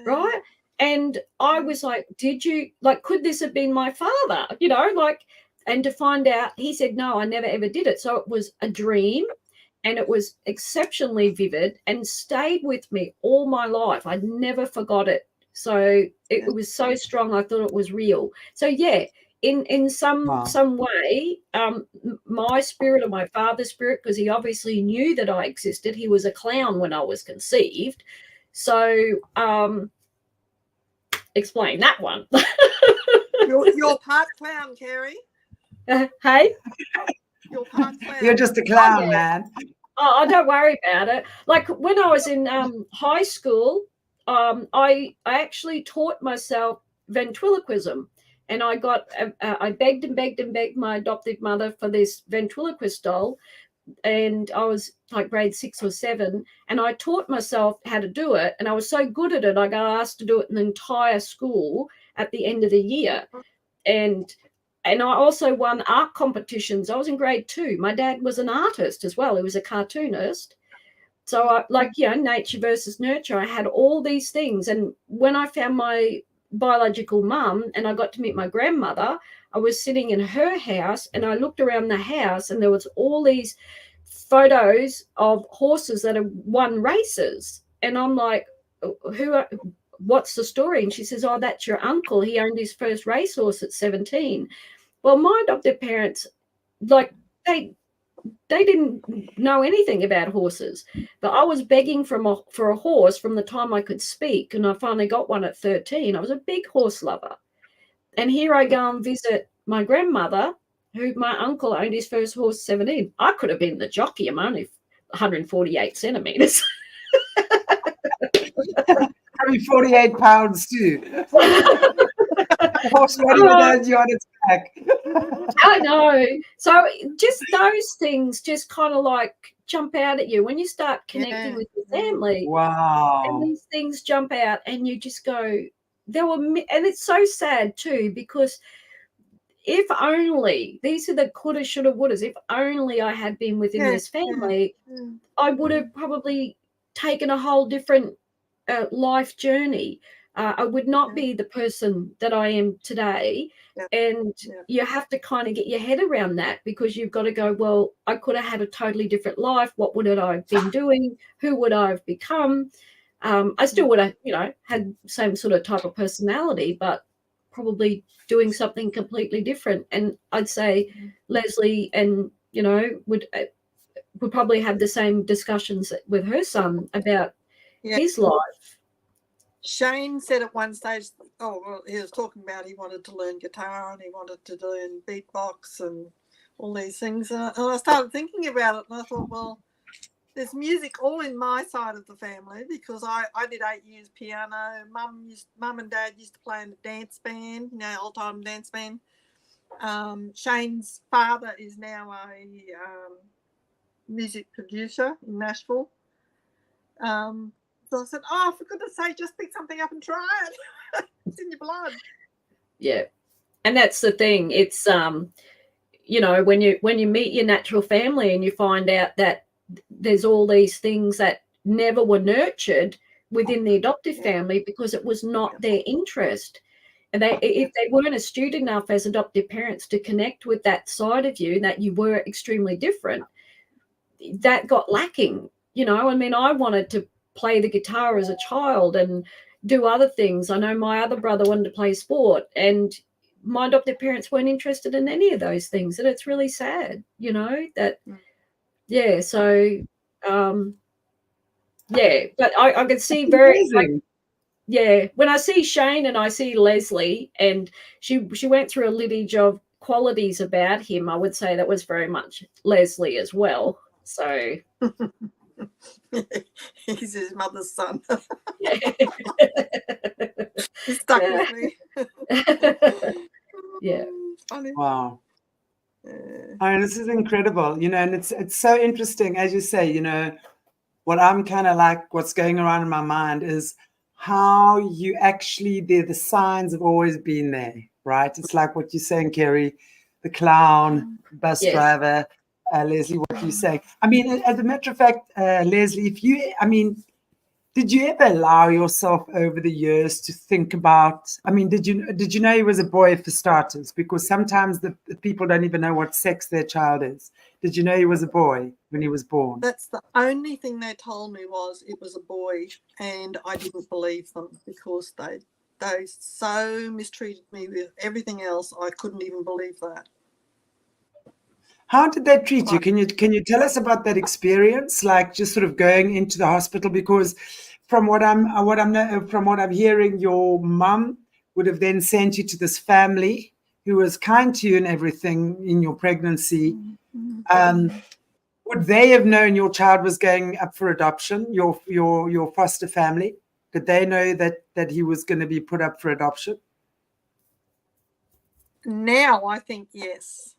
Speaker 2: right? And I was like, could this have been my father? You know, and to find out, he said, no, I never ever did it. So it was a dream, and it was exceptionally vivid and stayed with me all my life. I never forgot it. So it was so strong, I thought it was real. So, yeah, in some way, my spirit or my father's spirit, because he obviously knew that I existed. He was a clown when I was conceived. So explain that one.
Speaker 3: You're part clown, Kerri.
Speaker 2: Hey?
Speaker 3: You're part clown.
Speaker 1: You're just a clown, man.
Speaker 2: Oh, don't worry about it. Like when I was in high school, I actually taught myself ventriloquism, and I begged and begged and begged my adoptive mother for this ventriloquist doll, and I was like grade 6 or 7, and I taught myself how to do it, and I was so good at it, I got asked to do it in the entire school at the end of the year, and I also won art competitions. I was in grade 2. My dad was an artist as well. He was a cartoonist. So, nature versus nurture. I had all these things. And when I found my biological mum and I got to meet my grandmother, I was sitting in her house and I looked around the house and there was all these photos of horses that have won races. And I'm like, what's the story? And she says, oh, that's your uncle. He owned his first racehorse at 17. Well, my adoptive parents, like, they didn't know anything about horses, but I was begging for a horse from the time I could speak, and I finally got one at 13. I was a big horse lover. And here I go and visit my grandmother, who my uncle owned his first horse at 17. I could have been the jockey. I'm only 148 centimeters.
Speaker 1: 148 pounds too. Horse ready with you on its back.
Speaker 2: I know. So just those things just kind of like jump out at you when you start connecting with your family.
Speaker 1: Wow.
Speaker 2: And these things jump out and you just go, and it's so sad too, because if only, these are the coulda, shoulda, wouldas, if only I had been within this family, I would have probably taken a whole different life journey. I would not be the person that I am today. And you have to kind of get your head around that, because you've got to go, well, I could have had a totally different life. What would I have been doing? Who would I have become? I still would have, had the same sort of type of personality, but probably doing something completely different. And I'd say Lesley and, would probably have the same discussions with her son about his life.
Speaker 3: Shane said at one stage, he was talking about he wanted to learn guitar and he wanted to learn beatbox and all these things. And I started thinking about it and I thought, well, there's music all in my side of the family, because I did 8 years piano. Mum and Dad used to play in a dance band, old-time dance band. Shane's father is now a music producer in Nashville. So I said, for goodness sake, just pick something up and try it. It's in your blood. Yeah.
Speaker 2: And that's the thing. It's, when you meet your natural family and you find out that there's all these things that never were nurtured within the adoptive family because it was not their interest. And if they weren't astute enough as adoptive parents to connect with that side of you, that you were extremely different, that got lacking. I wanted to play the guitar as a child and do other things. I know my other brother wanted to play sport, and my adoptive parents weren't interested in any of those things. And it's really sad, that, so, but I could see very, when I see Shane and I see Lesley, and she went through a lineage of qualities about him, I would say that was very much Lesley as well. So...
Speaker 3: He's his mother's son. He's stuck with me.
Speaker 2: Funny.
Speaker 1: Wow. This is incredible, and it's so interesting, as you say, what I'm kind of like, what's going around in my mind is how you actually, the signs have always been there, right? It's like what you're saying, Kerri, the clown, bus driver, Lesley, what you say. As a matter of fact, Lesley, did you ever allow yourself over the years to think about, did you know he was a boy for starters? Because sometimes the people don't even know what sex their child is. Did you know he was a boy when he was born?
Speaker 3: That's the only thing they told me, was it was a boy, and I didn't believe them because they they so mistreated me with everything else. I couldn't even believe that.
Speaker 1: How did they treat you? Can you tell us about that experience? Like just sort of going into the hospital, because from what I'm hearing, your mum would have then sent you to this family who was kind to you and everything in your pregnancy. Would they have known your child was going up for adoption? Your foster family, did they know that he was going to be put up for adoption?
Speaker 3: Now I think yes.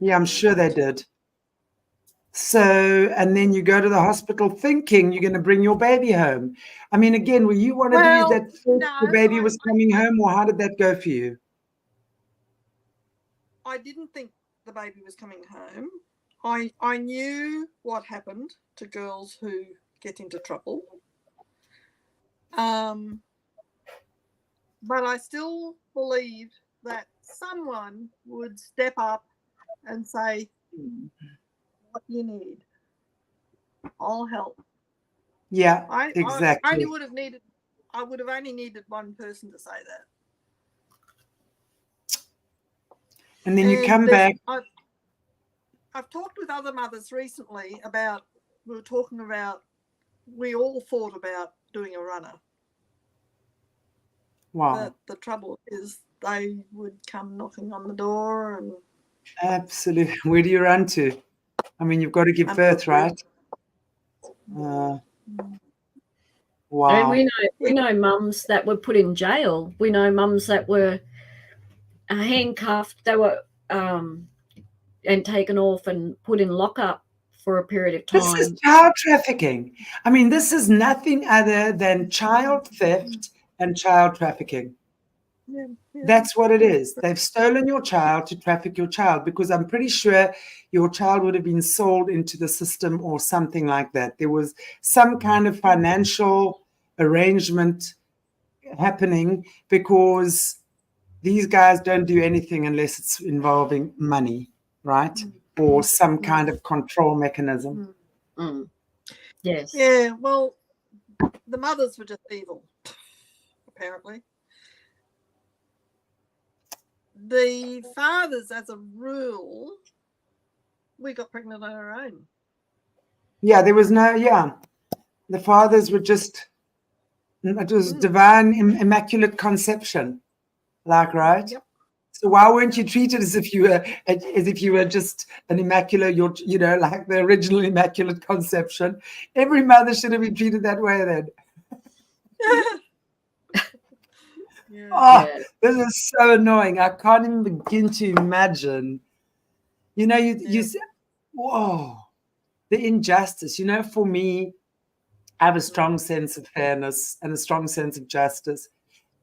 Speaker 1: Yeah, I'm sure they did. So, and then you go to the hospital thinking you're going to bring your baby home. I mean, again, were you one of these that thought the baby was coming home, or how did that go for you?
Speaker 3: I didn't think the baby was coming home. I knew what happened to girls who get into trouble. But I still believed that someone would step up and say, what you need, I'll help.
Speaker 1: Yeah, exactly.
Speaker 3: I would have only needed one person to say that.
Speaker 1: And then you come back.
Speaker 3: I've talked with other mothers recently about, we all thought about doing a runner.
Speaker 1: Wow.
Speaker 3: But the trouble is they would come knocking on the door and...
Speaker 1: Absolutely. Where do you run to? I mean, you've got to give birth, right? Wow.
Speaker 2: And we know mums that were put in jail. We know mums that were handcuffed. They were and taken off and put in lockup for a period of time.
Speaker 1: This is child trafficking. I mean, this is nothing other than child theft and child trafficking.
Speaker 3: Yeah.
Speaker 1: That's what it is. They've stolen your child to traffic your child, because I'm pretty sure your child would have been sold into the system or something like that. There was some kind of financial arrangement happening, because these guys don't do anything unless it's involving money, right? Or some kind of control mechanism.
Speaker 2: Yes.
Speaker 3: Yeah, well, the mothers were just evil, apparently. The fathers, as a rule, we got pregnant on our own.
Speaker 1: Yeah, there was the fathers were just, it was divine, immaculate conception, like, right?
Speaker 3: Yep.
Speaker 1: So why weren't you treated as if you were just an immaculate, like the original immaculate conception? Every mother should have been treated that way then. This is so annoying. I can't even begin to imagine. You say, whoa, the injustice. For me, I have a strong sense of fairness and a strong sense of justice.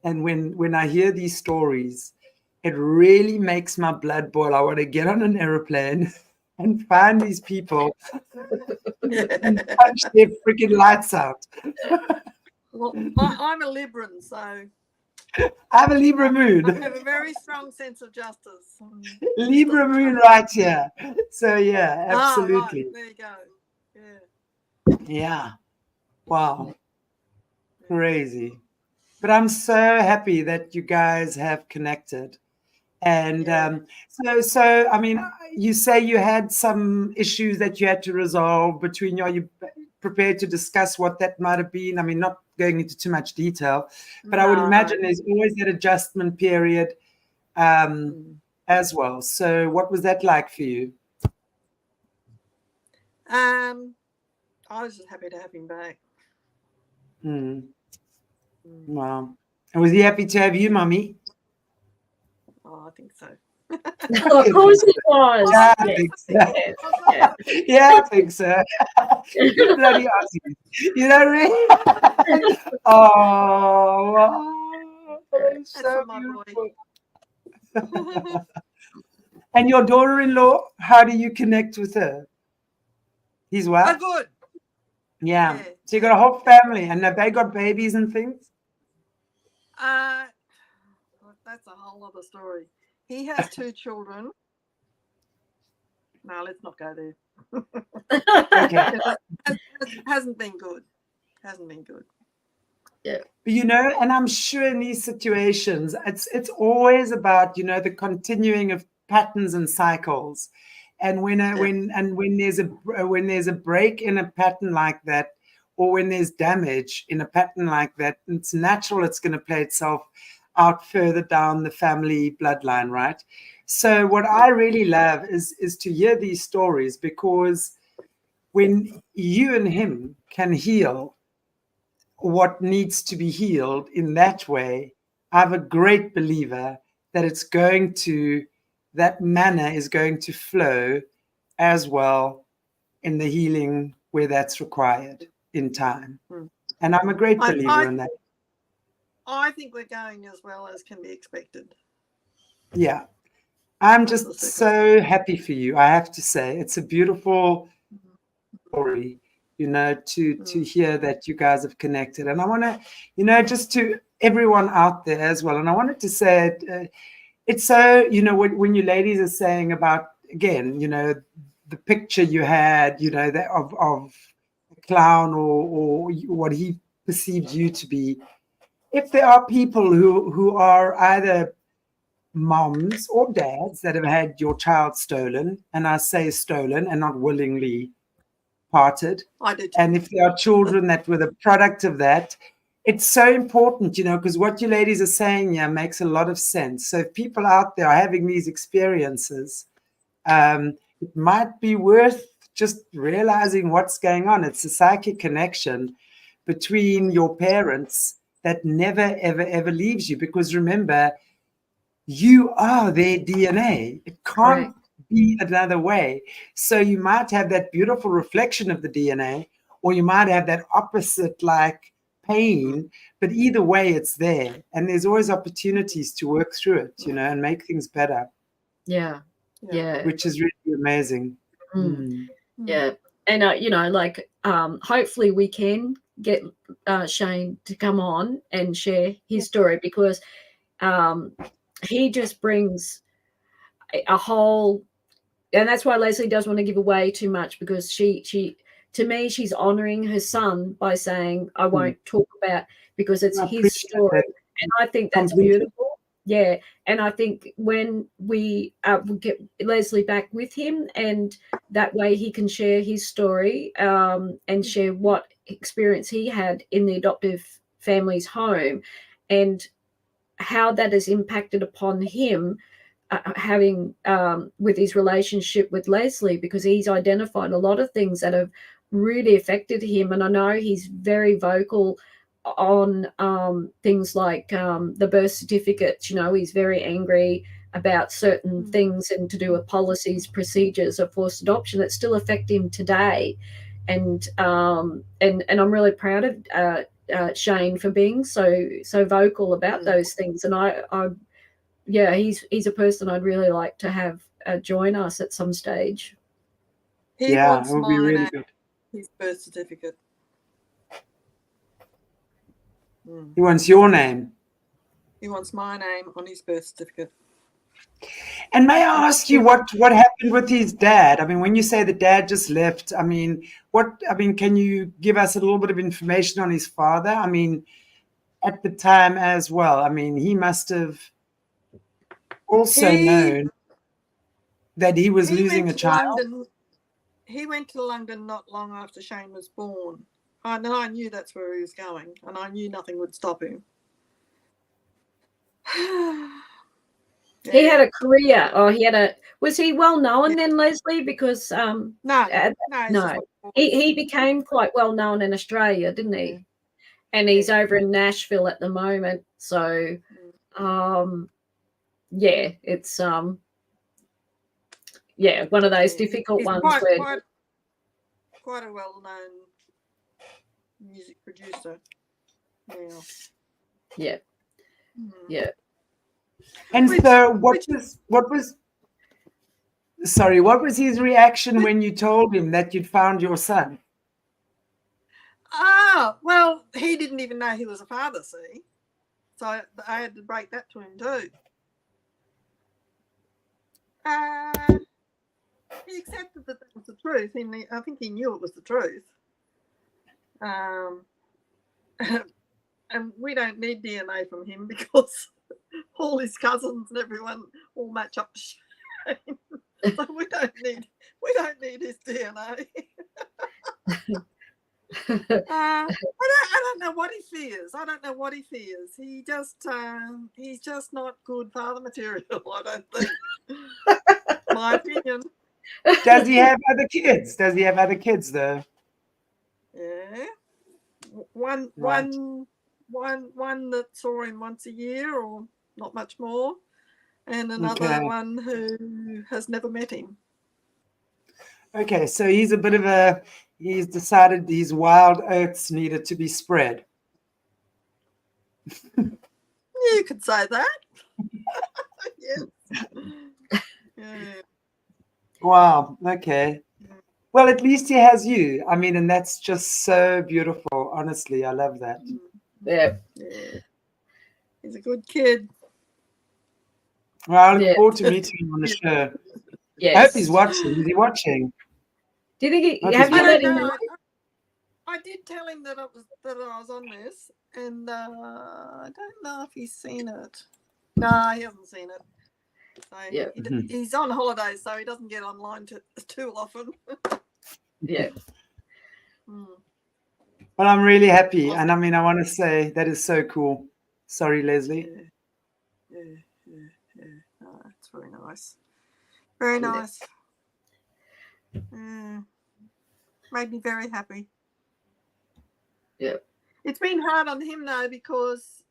Speaker 1: And when I hear these stories, it really makes my blood boil. I want to get on an airplane and find these people and punch their freaking lights out.
Speaker 3: Well, I'm a Libran, so...
Speaker 1: I have a Libra moon.
Speaker 3: I have a very strong sense of justice.
Speaker 1: Libra moon right here. So, yeah, absolutely.
Speaker 3: Right. There you go.
Speaker 1: Yeah. Wow. Crazy. But I'm so happy that you guys have connected. And so, I mean, you say you had some issues that you had to resolve between you. Are you prepared to discuss what that might have been? I mean, not going into too much detail, but I would imagine there's always that adjustment period as well. So what was that like for you?
Speaker 3: I was just happy to have him back.
Speaker 1: Wow. And was he happy to have you, Mummy?
Speaker 3: Oh, I think so.
Speaker 2: Of course he was.
Speaker 1: Yeah, I think so. Yeah, I think so. You're bloody awesome. You know what I mean? Oh, wow. That's so beautiful. And your daughter-in-law, how do you connect with her? He's well?
Speaker 3: Oh, good.
Speaker 1: Yeah. So you got a whole family, and have they got babies and things?
Speaker 3: That's a whole other story. He has 2 children. No, let's not go there.
Speaker 1: Okay.
Speaker 3: Hasn't been good.
Speaker 2: Yeah.
Speaker 1: You know, and I'm sure in these situations, it's always about, you know, the continuing of patterns and cycles. And when there's a break in a pattern like that, or when there's damage in a pattern like that, it's natural it's going to play itself out further down the family bloodline, right? So what I really love is to hear these stories, because when you and him can heal what needs to be healed in that way, I'm a great believer that that manner is going to flow as well in the healing where that's required in time. And I'm a great believer in that.
Speaker 3: I think we're going as well as can be expected.
Speaker 1: Yeah. I'm just so happy for you. I have to say, it's a beautiful story, you know, to hear that you guys have connected. And I want to, you know, just to everyone out there as well. And I wanted to say it's so, you know, when you ladies are saying about, again, you know, the picture you had, you know, that of a clown or what he perceived you to be. If there are people who are either moms or dads that have had your child stolen, and I say stolen and not willingly parted,
Speaker 3: I did.
Speaker 1: And if there are children that were the product of that, it's so important, you know, because what you ladies are saying here makes a lot of sense. So if people out there are having these experiences, it might be worth just realizing what's going on. It's a psychic connection between your parents that never, ever, ever leaves you. Because remember, you are their DNA. It can't be another way. So you might have that beautiful reflection of the DNA, or you might have that opposite, like pain, but either way, it's there. And there's always opportunities to work through it, you know, and make things better.
Speaker 2: Yeah.
Speaker 1: Which is really amazing.
Speaker 2: Yeah. And, you know, like, hopefully we can get Shane to come on and share his story, because he just brings a whole, and that's why Lesley doesn't want to give away too much, because she to me, she's honoring her son by saying, I won't talk about, because it's his story. And I think that's beautiful. Yeah. And I think when we get Lesley back with him, and that way he can share his story and share what experience he had in the adoptive family's home, and how that has impacted upon him having with his relationship with Lesley, because he's identified a lot of things that have really affected him. And I know he's very vocal on things like the birth certificates. You know, he's very angry about certain things and to do with policies, procedures of forced adoption that still affect him today. And I'm really proud of Shane for being so vocal about those things. And I he's a person I'd really like to have join us at some stage.
Speaker 3: He wants it would be really good. His birth certificate.
Speaker 1: He wants your name.
Speaker 3: He wants my name on his birth certificate.
Speaker 1: And may I ask you what happened with his dad? I mean, when you say the dad just left, I mean, can you give us a little bit of information on his father? I mean, at the time as well, I mean, he must have also known that he was losing a child.
Speaker 3: He went to London not long after Shane was born. And I knew that's where he was going, and I knew nothing would stop him.
Speaker 2: He had a career, or was he well known then, Lesley? Because no, he became quite well known in Australia, didn't he? Yeah. And he's over in Nashville at the moment. So, it's one of those difficult ones.
Speaker 3: Quite a well-known music producer.
Speaker 2: Yeah.
Speaker 1: And so what was his reaction when you told him that you'd found your son?
Speaker 3: Well, he didn't even know he was a father, see? So I had to break that to him too. He accepted that was the truth. I think he knew it was the truth. And we don't need DNA from him because all his cousins and everyone all match up to Shane. So we don't need his DNA. I don't know what he fears. He's just not good father material, I don't think. My opinion.
Speaker 1: Does he have other kids? Does he have other kids though?
Speaker 3: Yeah. One that saw him once a year or not much more, and another one who has never met him.
Speaker 1: Okay, so he's decided these wild oats needed to be spread.
Speaker 3: You could say that. Yes. Yeah.
Speaker 1: Wow, okay. Well, at least he has you. I mean, and that's just so beautiful. Honestly, I love that.
Speaker 2: Yeah.
Speaker 3: He's a good kid.
Speaker 1: Well, I look forward to meeting him on the show.
Speaker 2: Yes.
Speaker 1: I hope he's watching. Is he watching?
Speaker 2: Do you think
Speaker 3: I did tell him that I was on this, and I don't know if he's seen it. No, he hasn't seen it. So he's on holidays, so he doesn't get online too often.
Speaker 2: Yeah.
Speaker 1: Well, I'm really happy, and I mean, I want to say that is so cool. Sorry, Leslie.
Speaker 3: Yeah. Oh, it's very nice. Very nice. Made me very happy.
Speaker 2: Yeah.
Speaker 3: It's been hard on him though, because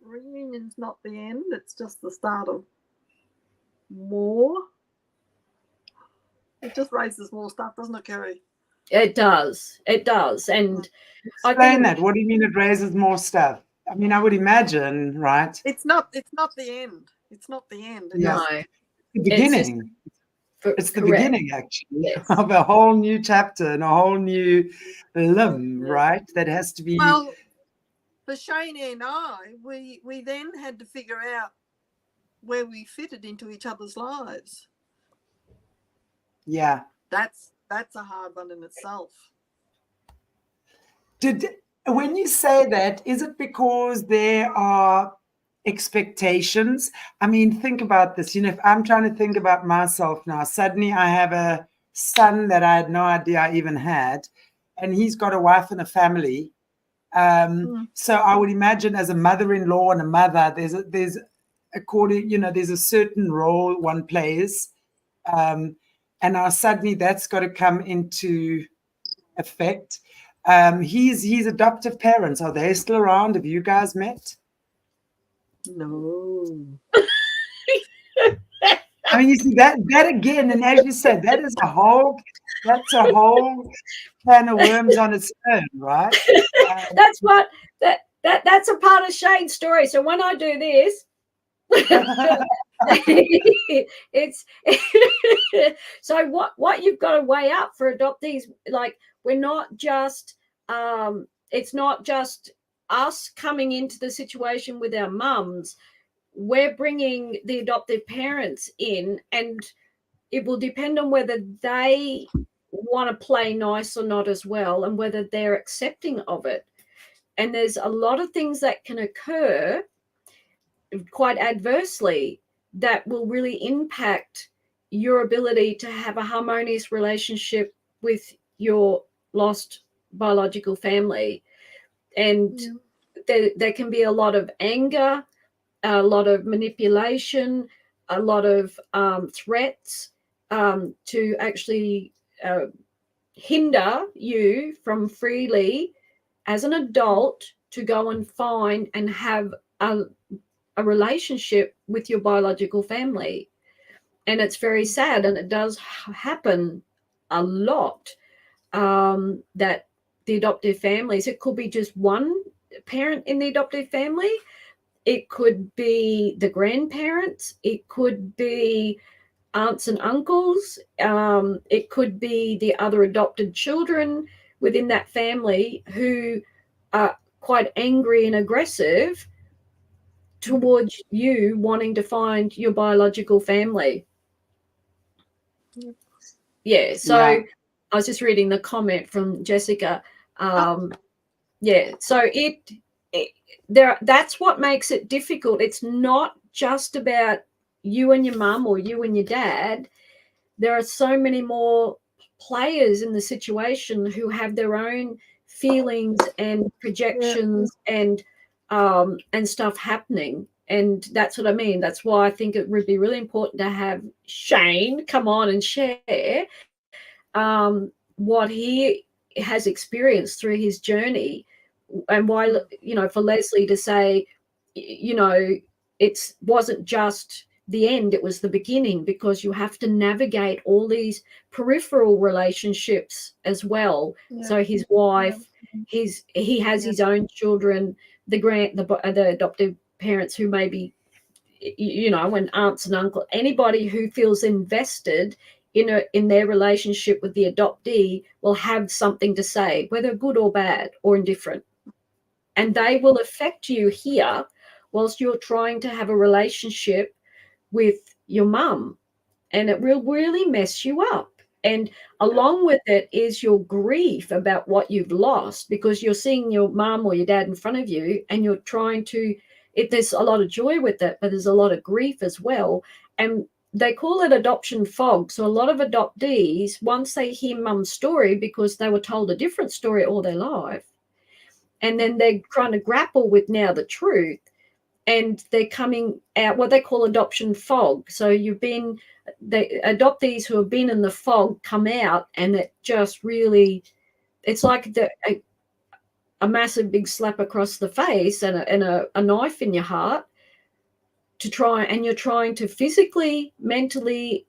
Speaker 3: reunion's not the end, it's just the start of more. It just raises more stuff, doesn't it, Kerri?
Speaker 2: It does. And
Speaker 1: explain that. What do you mean it raises more stuff? I mean, I would imagine, right?
Speaker 3: It's not the end. It's not the end.
Speaker 2: No.
Speaker 1: The beginning. It's the beginning, actually, of a whole new chapter and a whole new limb, right? That has to be.
Speaker 3: Well, for Shane and I, we then had to figure out where we fitted into each other's lives.
Speaker 1: Yeah.
Speaker 3: That's a hard one in itself.
Speaker 1: When you say that, is it because there are expectations? I mean, think about this. You know, if I'm trying to think about myself now, suddenly I have a son that I had no idea I even had, and he's got a wife and a family. So I would imagine as a mother-in-law and a mother, there's a certain role one plays. And now suddenly that's got to come into effect. His adoptive parents, are they still around? Have you guys met?
Speaker 3: No.
Speaker 1: I mean, you see that again, and as you said, that's a whole can of worms on its own, right?
Speaker 2: That's a part of Shane's story. So when I do this, it's so what you've got to weigh up for adoptees. Like, we're not just it's not just us coming into the situation with our mums. We're bringing the adoptive parents in, and it will depend on whether they want to play nice or not as well, and whether they're accepting of it. And there's a lot of things that can occur quite adversely that will really impact your ability to have a harmonious relationship with your lost biological family. And there can be a lot of anger, a lot of manipulation, a lot of threats to actually hinder you from freely, as an adult, to go and find and have a relationship with your biological family. And it's very sad, and it does happen a lot, that the adoptive families, it could be just one parent in the adoptive family, it could be the grandparents, it could be aunts and uncles, it could be the other adopted children within that family who are quite angry and aggressive towards you wanting to find your biological family. So I was just reading the comment from Jessica. Yeah. So that's what makes it difficult. It's not just about you and your mum or you and your dad. There are so many more players in the situation who have their own feelings and projections and stuff happening. And that's what I mean. That's why I think it would be really important to have Shane come on and share what he has experienced through his journey, and why, you know, for Lesley to say, you know, it wasn't just the end, it was the beginning, because you have to navigate all these peripheral relationships as well. So his wife, he has his own children, the adoptive parents who maybe, you know, and aunts and uncle, anybody who feels invested in their relationship with the adoptee will have something to say, whether good or bad or indifferent. And they will affect you here whilst you're trying to have a relationship with your mum. And it will really mess you up. And along with it is your grief about what you've lost, because you're seeing your mum or your dad in front of you and you're trying to, there's a lot of joy with it, but there's a lot of grief as well. And they call it adoption fog. So a lot of adoptees, once they hear mum's story, because they were told a different story all their life, and then they're trying to grapple with now the truth, and they're coming out what they call adoption fog. So the adoptees who have been in the fog come out, and it just really, it's like a massive big slap across the face and a knife in your heart and you're trying to physically, mentally,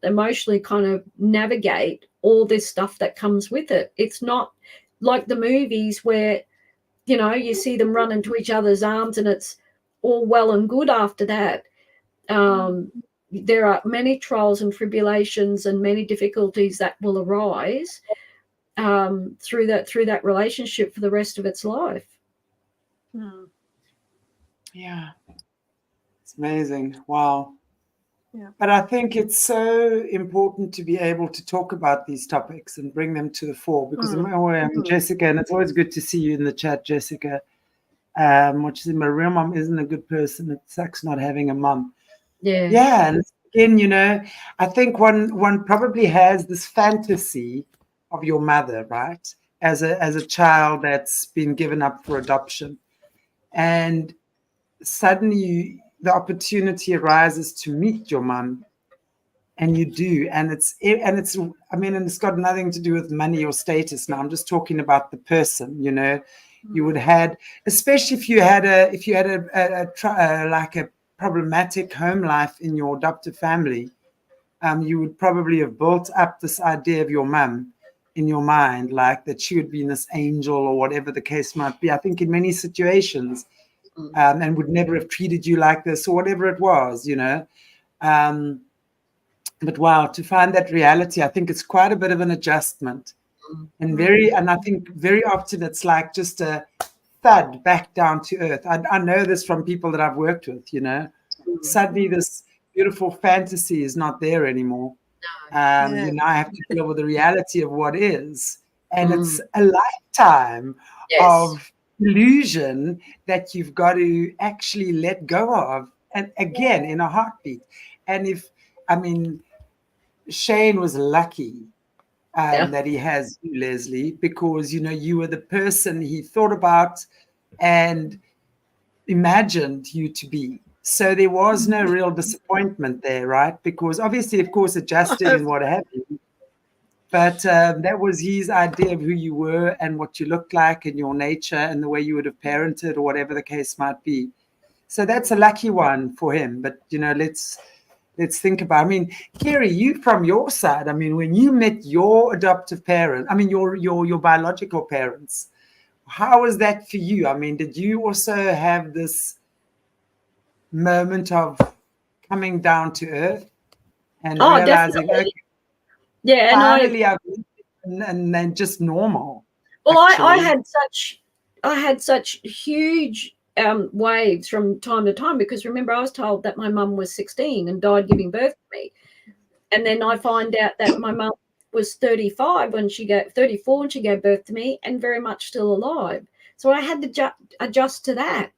Speaker 2: emotionally kind of navigate all this stuff that comes with it. It's not like the movies where, you know, you see them run into each other's arms and it's all well and good after that. There are many trials and tribulations and many difficulties that will arise through that relationship for the rest of its life.
Speaker 1: Yeah, it's amazing. Wow.
Speaker 3: Yeah.
Speaker 1: But I think it's so important to be able to talk about these topics and bring them to the fore, because Jessica, and it's always good to see you in the chat, Jessica. What she said, my real mom isn't a good person. It sucks not having a mom. Yeah. And again, you know, I think one probably has this fantasy of your mother, right? As a child that's been given up for adoption. And suddenly the opportunity arises to meet your mom, and you do, and it's I mean, and it's got nothing to do with money or status now. I'm just talking about the person, you know. You would have, especially if you had like a problematic home life in your adoptive family, you would probably have built up this idea of your mum in your mind, like that she would be this angel or whatever the case might be. I think in many situations, and would never have treated you like this or whatever it was, you know. But wow, to find that reality, I think it's quite a bit of an adjustment. And I think very often it's like just a thud back down to earth. I know this from people that I've worked with, you know. Suddenly this beautiful fantasy is not there anymore. You know, I have to deal with the reality of what is. And it's a lifetime of illusion that you've got to actually let go of. And again, in a heartbeat. And Shane was lucky that he has you, Lesley, because, you know, you were the person he thought about and imagined you to be. So there was no real disappointment there, right? Because obviously, of course, adjusting and what have you. But that was his idea of who you were and what you looked like and your nature and the way you would have parented or whatever the case might be. So that's a lucky one for him. But, you know, let's think about, I mean, Kerri, you from your side, I mean, when you met your adoptive parent, I mean, your biological parents, how was that for you? I mean, did you also have this moment of coming down to earth and realizing,
Speaker 2: definitely.
Speaker 1: Okay, finally and then just normal?
Speaker 2: Well, I had such huge waves from time to time, because remember, I was told that my mum was 16 and died giving birth to me, and then I find out that my mum was 34 when she gave birth to me, and very much still alive. So I had to adjust to that.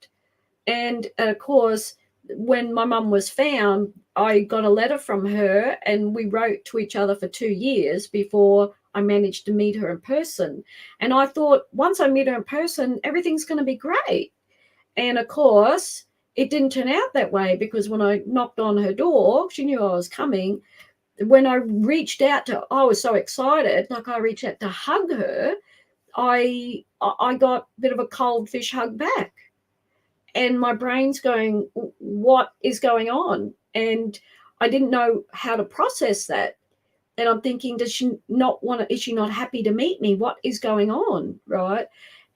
Speaker 2: And of course, when my mum was found, I got a letter from her, and we wrote to each other for 2 years before I managed to meet her in person. And I thought, once I meet her in person, everything's going to be great. And of course, it didn't turn out that way, because when I knocked on her door, she knew I was coming. When I reached out I was so excited, like I reached out to hug her, I got a bit of a cold fish hug back. And my brain's going, what is going on? And I didn't know how to process that. And I'm thinking, is she not happy to meet me? What is going on, right?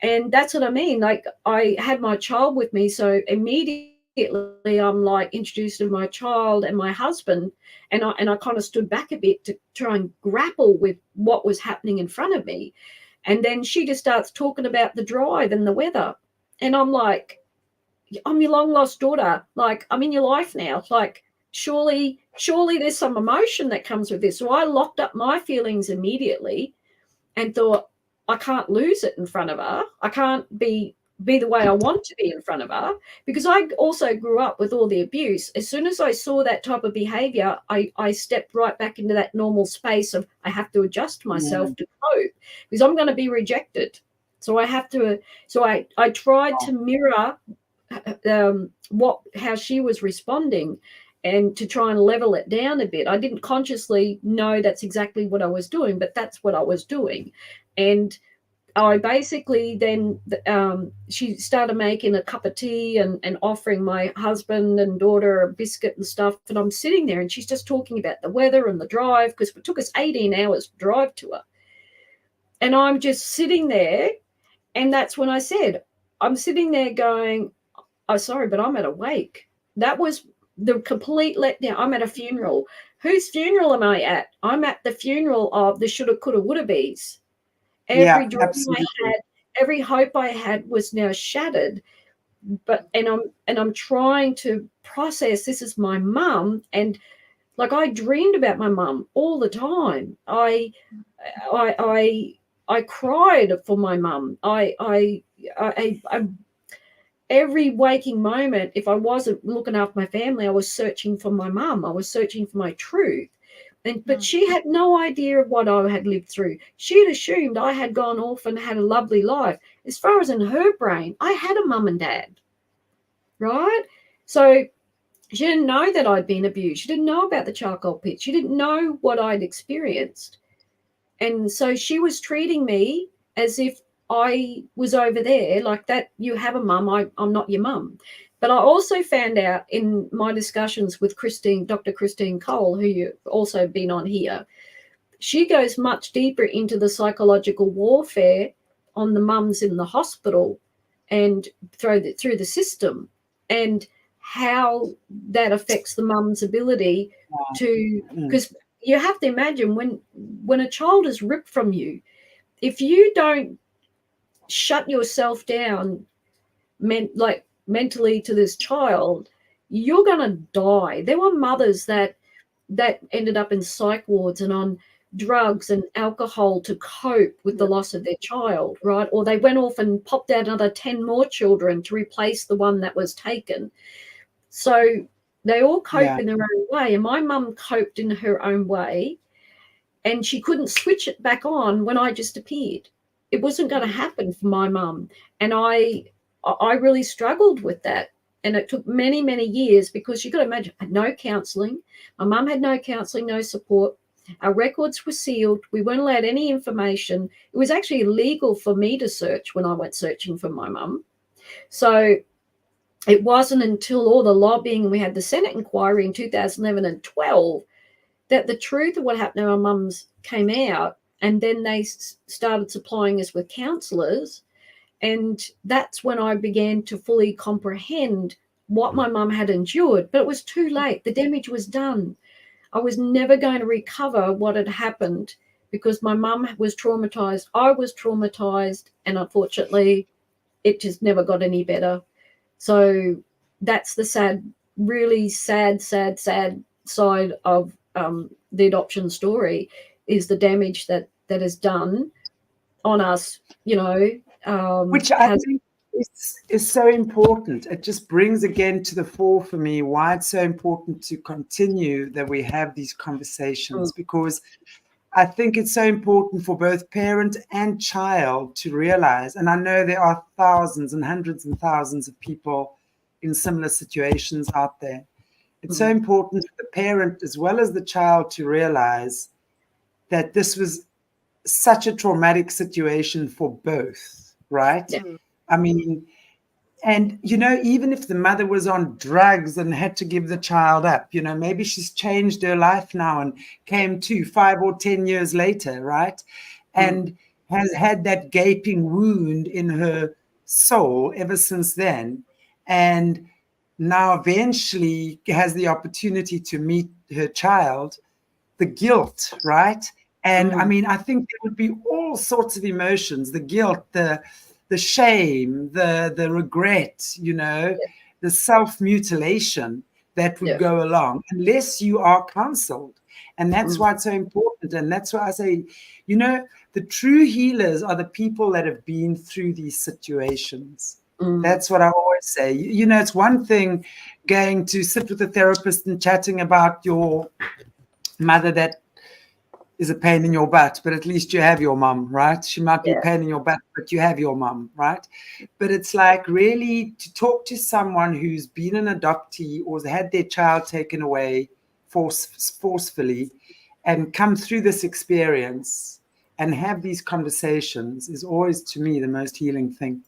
Speaker 2: And that's what I mean. Like, I had my child with me, so immediately I'm like introduced to my child and my husband, and I kind of stood back a bit to try and grapple with what was happening in front of me. And then she just starts talking about the drive and the weather. And I'm like, I'm your long lost daughter. Like, I'm in your life now. Like, surely there's some emotion that comes with this. So I locked up my feelings immediately and thought, I can't lose it in front of her. I can't be the way I want to be in front of her, because I also grew up with all the abuse. As soon as I saw that type of behavior, I stepped right back into that normal space of, I have to adjust myself to cope, because I'm going to be rejected. So I have to. So I tried to mirror how she was responding, and to try and level it down a bit. I didn't consciously know that's exactly what I was doing, but that's what I was doing. And I basically then, she started making a cup of tea and offering my husband and daughter a biscuit and stuff. And I'm sitting there, and she's just talking about the weather and the drive, because it took us 18 hours to drive to her. And I'm just sitting there. And that's when I said, I'm sitting there going, oh, sorry, but I'm at a wake. That was the complete letdown. I'm at a funeral. Whose funeral am I at? I'm at the funeral of the shoulda, coulda, woulda bees. Every dream I had, every hope I had was now shattered. And I'm trying to process, this is my mum, and like, I dreamed about my mum all the time. I cried for my mum. I every waking moment, if I wasn't looking after my family, I was searching for my mum. I was searching for my truth. But she had no idea of what I had lived through. She had assumed I had gone off and had a lovely life. As far as in her brain, I had a mum and dad, right? So she didn't know that I'd been abused. She didn't know about the charcoal pit. She didn't know what I'd experienced. And so she was treating me as if I was over there, like that. You have a mum, I'm not your mum. But I also found out in my discussions with Dr. Christine Cole, who you've also been on here, she goes much deeper into the psychological warfare on the mums in the hospital and through the system, and how that affects the mum's ability to, because you have to imagine when a child is ripped from you, if you don't shut yourself down mentally to this child, you're going to die. There were mothers that ended up in psych wards and on drugs and alcohol to cope with the loss of their child, right? Or they went off and popped out another 10 more children to replace the one that was taken. So they all cope in their own way. And my mum coped in her own way, and she couldn't switch it back on when I just appeared. It wasn't going to happen for my mum. And I really struggled with that. And it took many, many years, because you got to imagine, I had no counselling. My mum had no counselling, no support. Our records were sealed. We weren't allowed any information. It was actually illegal for me to search when I went searching for my mum. So it wasn't until all the lobbying, we had the Senate inquiry in 2011 and 12, that the truth of what happened to our mums came out. And then they started supplying us with counsellors. And that's when I began to fully comprehend what my mum had endured. But it was too late. The damage was done. I was never going to recover what had happened, because my mum was traumatized. I was traumatized. And unfortunately, it just never got any better. So that's the really sad side of the adoption story, is the damage that is done on us, you know,
Speaker 1: which I think is so important. It just brings again to the fore for me why it's so important to continue that we have these conversations, because I think it's so important for both parent and child to realize, and I know there are thousands and hundreds and thousands of people in similar situations out there. It's so important for the parent as well as the child to realize that this was such a traumatic situation for both, right?
Speaker 2: Yeah.
Speaker 1: I mean, and, you know, even if the mother was on drugs and had to give the child up, you know, maybe she's changed her life now and came to 5 or 10 years later, right? And has had that gaping wound in her soul ever since then. And now eventually has the opportunity to meet her child, the guilt, right? And I mean, I think there would be all sorts of emotions, the guilt, the shame, the regret, you know, the self-mutilation that would go along unless you are counseled. And that's why it's so important. And that's why I say, you know, the true healers are the people that have been through these situations. That's what I always say. You know, it's one thing going to sit with a therapist and chatting about your mother that is a pain in your butt, but at least you have your mum, right? She might be a pain in your butt, but you have your mum, right? But it's like really to talk to someone who's been an adoptee or had their child taken away forcefully and come through this experience and have these conversations is always, to me, the most healing thing.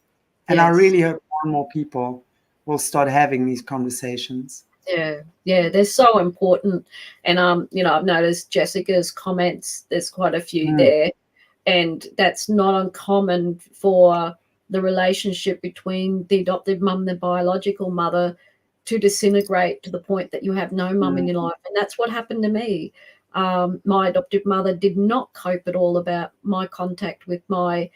Speaker 1: And I really hope more and more people will start having these conversations.
Speaker 2: Yeah, they're so important. And you know, I've noticed Jessica's comments, there's quite a few there, and that's not uncommon for the relationship between the adoptive mum and the biological mother to disintegrate to the point that you have no mum in your life. And that's what happened to me. My adoptive mother did not cope at all about my contact with my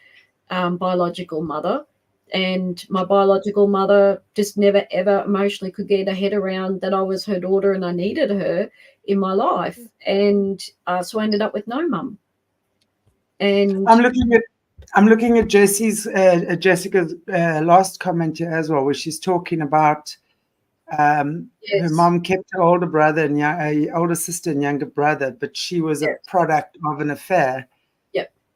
Speaker 2: biological mother. And my biological mother just never, ever emotionally could get her head around that I was her daughter and I needed her in my life. And so I ended up with no mum. And
Speaker 1: I'm looking at Jessica's last comment here as well, where she's talking about her mom kept her older brother and older sister and younger brother, but she was a product of an affair.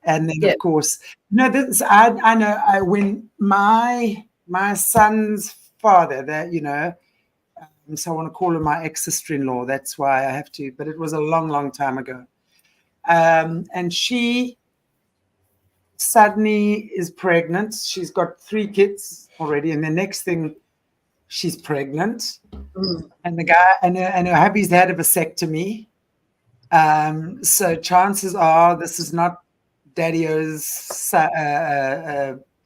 Speaker 1: And then, of course, this I know. When my son's father, that you know, so I want to call her my ex-sister-in-law. That's why I have to. But it was a long, long time ago. And she suddenly is pregnant. She's got 3 kids already, and the next thing, she's pregnant. And the guy and her hubby's had a vasectomy. So chances are this is not Daddy-O's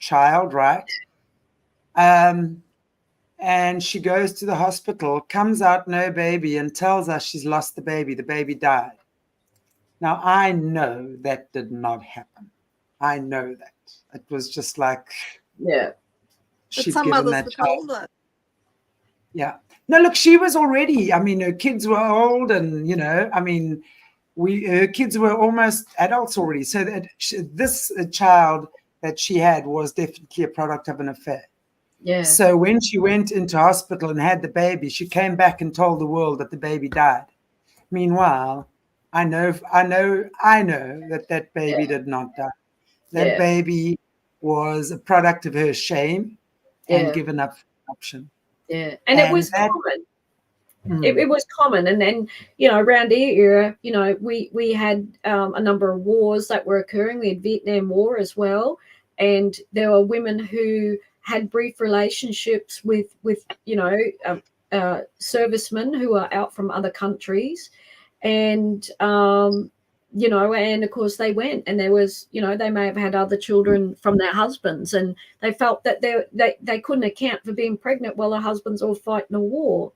Speaker 1: child, right? And she goes to the hospital, comes out no baby, and tells us she's lost the baby. The baby died. Now, I know that did not happen. I know that. It was just like, she'd
Speaker 3: some
Speaker 1: given
Speaker 3: mothers
Speaker 1: that
Speaker 3: were
Speaker 1: child.
Speaker 3: told that.
Speaker 1: Yeah. No, look, she was already, I mean, her kids were old and, you know, I mean, her kids were almost adults already. So that this child that she had was definitely a product of an affair.
Speaker 2: Yeah.
Speaker 1: So when she went into hospital and had the baby, she came back and told the world that the baby died. Meanwhile, I know that baby did not die. That baby was a product of her shame and given up for adoption.
Speaker 2: Yeah, and it was common. It was common. And then, you know, around our era, you know, we had a number of wars that were occurring. We had Vietnam War as well. And there were women who had brief relationships with you know, servicemen who are out from other countries. And, you know, and of course they went, and there was, you know, they may have had other children from their husbands, and they felt that they couldn't account for being pregnant while their husbands all fighting a war.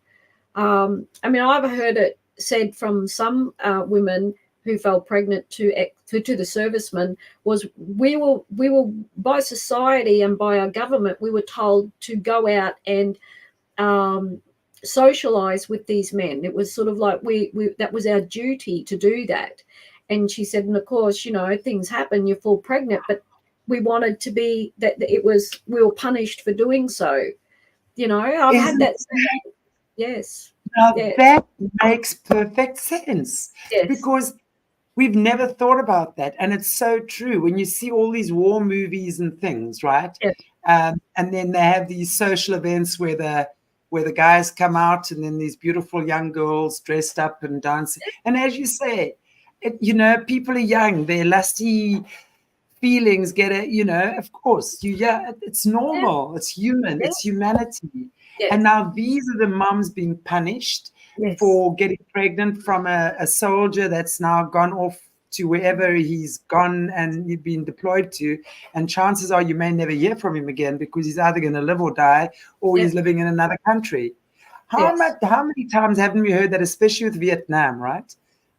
Speaker 2: I mean, I've heard it said from some women who fell pregnant to the servicemen was we were by society and by our government, we were told to go out and socialize with these men. It was sort of like we that was our duty to do that. And she said, and of course, you know, things happen, you fall pregnant, but we wanted to be that it was, we were punished for doing so. You know, I've had that. Yes.
Speaker 1: Now
Speaker 2: Yes.
Speaker 1: that makes perfect sense,
Speaker 2: Yes.
Speaker 1: because we've never thought about that. And it's so true. When you see all these war movies and things, right?
Speaker 2: Yes.
Speaker 1: And then they have these social events where the guys come out, and then these beautiful young girls dressed up and dancing. And as you say, you know, people are young, their lusty feelings get it, you know, of course, it's normal, it's human, it's humanity.
Speaker 2: Yes.
Speaker 1: And now these are the mums being punished for getting pregnant from a soldier that's now gone off to wherever he's gone and he's been deployed to, and chances are you may never hear from him again, because he's either going to live or die, or he's living in another country. How many times haven't we heard that, especially with Vietnam, right?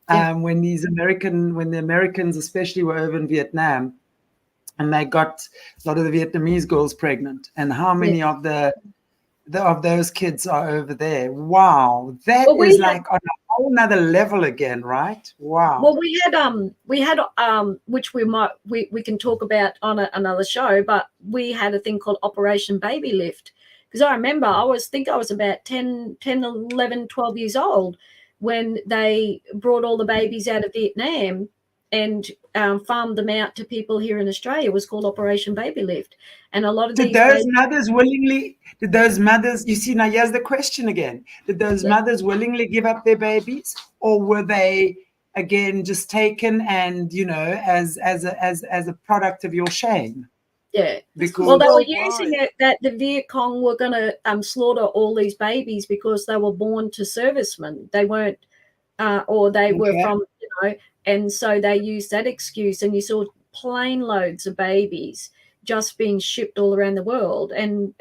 Speaker 1: When the Americans especially were over in Vietnam, and they got a lot of the Vietnamese girls pregnant, and how many of those kids are over there? Wow, that is like on a whole nother level again, right? Wow.
Speaker 2: Well, we had which we can talk about on another show, but we had a thing called Operation Baby Lift, because I remember I was about 10, 11, 12 years old when they brought all the babies out of Vietnam and farmed them out to people here in Australia. It was called Operation Baby Lift. And a lot of
Speaker 1: did those mothers, you see, now here's the question again. Did those mothers willingly give up their babies, or were they again just taken and, you know, as a product of your shame?
Speaker 2: Yeah,
Speaker 1: because
Speaker 2: well, they were using it that the Viet Cong were going to slaughter all these babies because they were born to servicemen. They weren't, or they were from, you know, and so they used that excuse, and you saw plane loads of babies just being shipped all around the world. And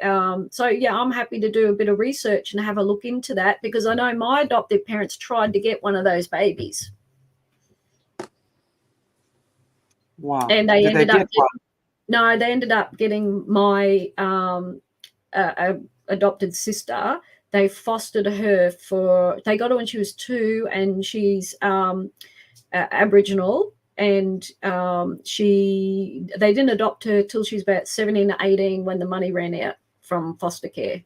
Speaker 2: so, yeah, I'm happy to do a bit of research and have a look into that, because I know my adoptive parents tried to get one of those babies.
Speaker 1: Wow.
Speaker 2: And they ended up no, they ended up getting my adopted sister. They fostered her they got her when she was 2, and she's Aboriginal, and they didn't adopt her till she was about 17 or 18 when the money ran out from foster care.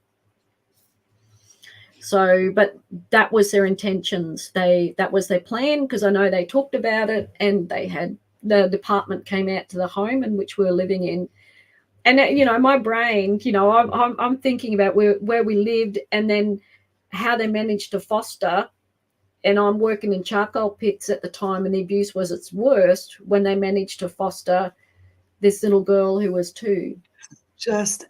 Speaker 2: So, but that was their intentions. That was their plan, because I know they talked about it, and they had the department came out to the home in which we were living in. And, you know, my brain, you know, I'm thinking about where we lived, and then how they managed to foster. And I'm working in charcoal pits at the time, and the abuse was its worst when they managed to foster this little girl who was 2.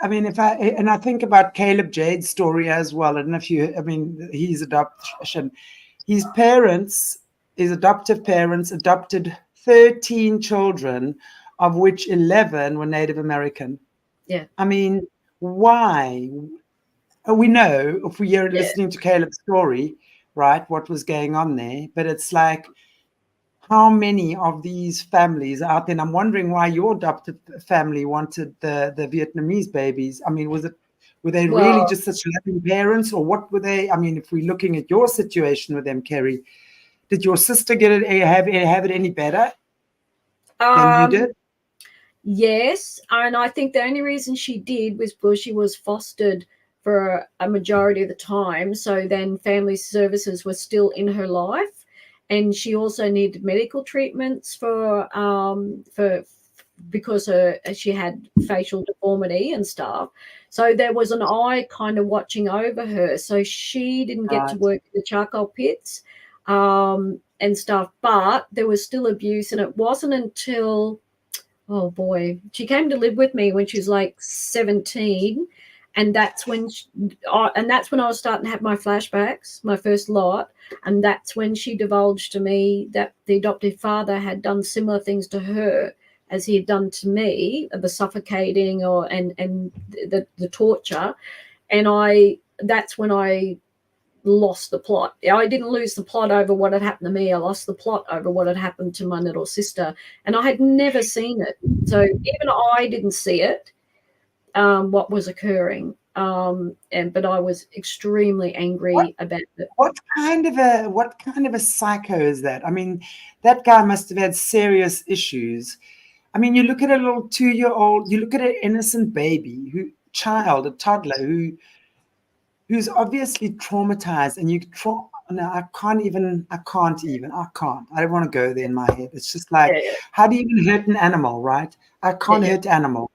Speaker 1: I mean, I think about Caleb Jade's story as well. I don't know if his adoption, his adoptive parents adopted 13 children, of which 11 were Native American.
Speaker 2: Yeah.
Speaker 1: I mean, why? We know, if we are listening to Caleb's story, right, what was going on there, but it's like, how many of these families are out there? And I'm wondering why your adoptive family wanted the Vietnamese babies. I mean, were they really just such loving parents, or what were they? I mean, if we're looking at your situation with them, Kerri, did your sister have it any better than you did?
Speaker 2: Yes, and I think the only reason she did was because she was fostered for a majority of the time. So then family services were still in her life, and she also needed medical treatments because she had facial deformity and stuff. So there was an eye kind of watching over her. So she didn't get to work in the charcoal pits and stuff, but there was still abuse. And it wasn't until, oh boy, she came to live with me when she was like 17. And that's when I was starting to have my flashbacks, my first lot. And that's when she divulged to me that the adoptive father had done similar things to her as he had done to me, the suffocating and the torture. And that's when I lost the plot. I didn't lose the plot over what had happened to me. I lost the plot over what had happened to my little sister. And I had never seen it. So even I didn't see it. What was occurring. But I was extremely angry about it.
Speaker 1: What kind of a psycho is that? I mean, that guy must have had serious issues. I mean, you look at a little 2-year-old, you look at an innocent baby, a toddler who's obviously traumatized, and I don't want to go there in my head. It's just like, how do you even hurt an animal, right? I can't hurt animal.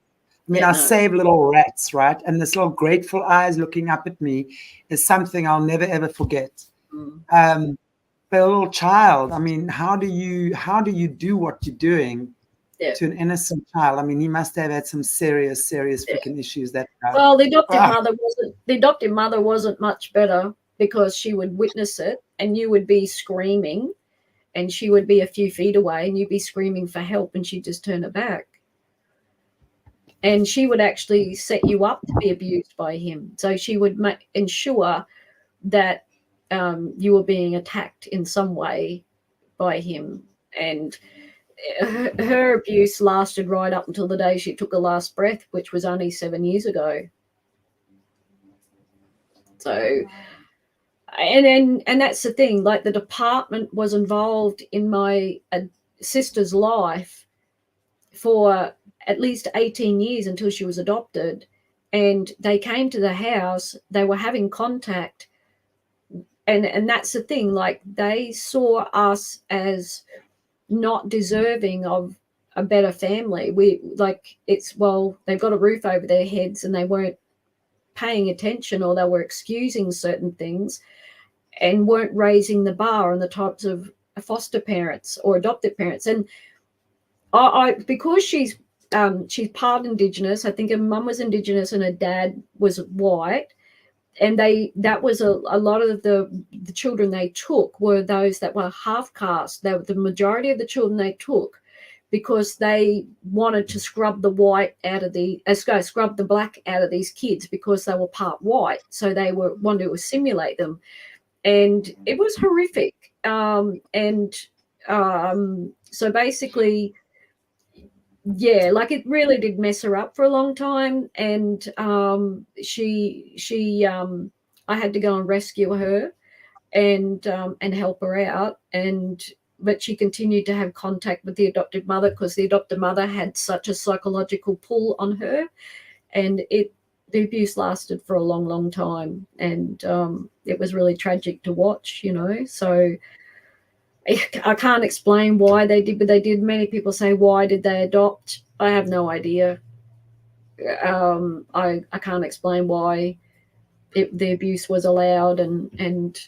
Speaker 1: I mean, I save little rats, right? And this little grateful eyes looking up at me is something I'll never ever forget. But a little child, I mean, how do you do what you're doing to an innocent child? I mean, he must have had some serious freaking issues. That guy.
Speaker 2: Well, the adoptive mother wasn't much better, because she would witness it, and you would be screaming, and she would be a few feet away, and you'd be screaming for help, and she'd just turn her back. And she would actually set you up to be abused by him. So she would ensure that you were being attacked in some way by him. And her abuse lasted right up until the day she took her last breath, which was only 7 years ago. So, and that's the thing, like, the department was involved in my sister's life for at least 18 years until she was adopted. And they came to the house, they were having contact. And that's the thing, like, they saw us as not deserving of a better family. They've got a roof over their heads, and they weren't paying attention, or they were excusing certain things and weren't raising the bar on the types of foster parents or adoptive parents. And because she's part Indigenous, I think her mum was Indigenous and her dad was white, and that was a lot of the children they took were those that were half caste. The majority of the children they took because they wanted to scrub the black out of these kids, because they were part white, so they wanted to assimilate them, and it was horrific. So basically, like, it really did mess her up for a long time. And I had to go and rescue her and help her out. But she continued to have contact with the adoptive mother, because the adoptive mother had such a psychological pull on her, and the abuse lasted for a long, long time. And it was really tragic to watch, So I can't explain why they did what they did. Many people say, why did they adopt? I have no idea. I can't explain why the abuse was allowed. And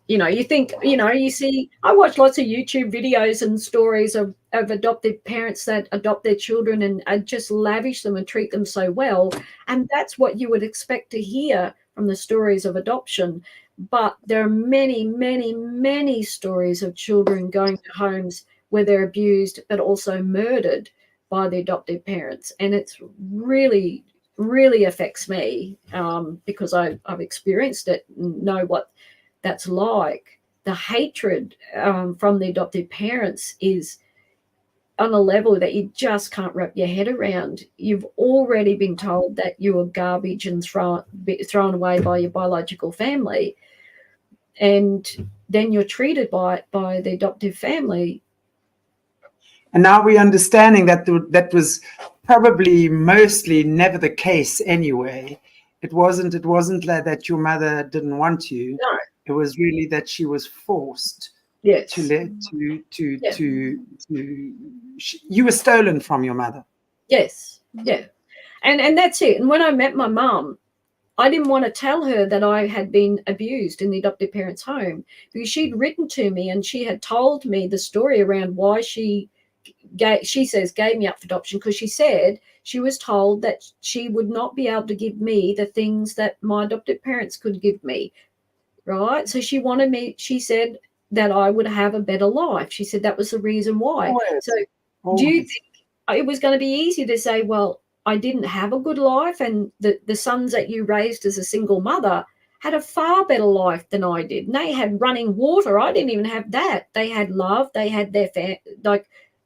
Speaker 2: you think, you see, I watch lots of YouTube videos and stories of adoptive parents that adopt their children and just lavish them and treat them so well. And that's what you would expect to hear from the stories of adoption. But there are many, many, many stories of children going to homes where they're abused, but also murdered by the adoptive parents. And it's really, really affects me, because I've experienced it and know what that's like. The hatred from the adoptive parents is on a level that you just can't wrap your head around. You've already been told that you are garbage and thrown away by your biological family, and then you're treated by the adoptive family.
Speaker 1: And now we're understanding that that was probably mostly never the case anyway. It wasn't like that your mother didn't want you.
Speaker 2: No.
Speaker 1: It was really that she was forced.
Speaker 2: Yes.
Speaker 1: You were stolen from your mother.
Speaker 2: Yes. Yeah. And that's it. And when I met my mum, I didn't want to tell her that I had been abused in the adoptive parents' home, because she'd written to me and she had told me the story around why she gave me up for adoption, because she said she was told that she would not be able to give me the things that my adoptive parents could give me. Right. So she said that I would have a better life. She said that was the reason why.
Speaker 1: Always.
Speaker 2: So do you think it was going to be easy to say, well, I didn't have a good life, and the sons that you raised as a single mother had a far better life than I did. And they had running water. I didn't even have that. They had love. They had their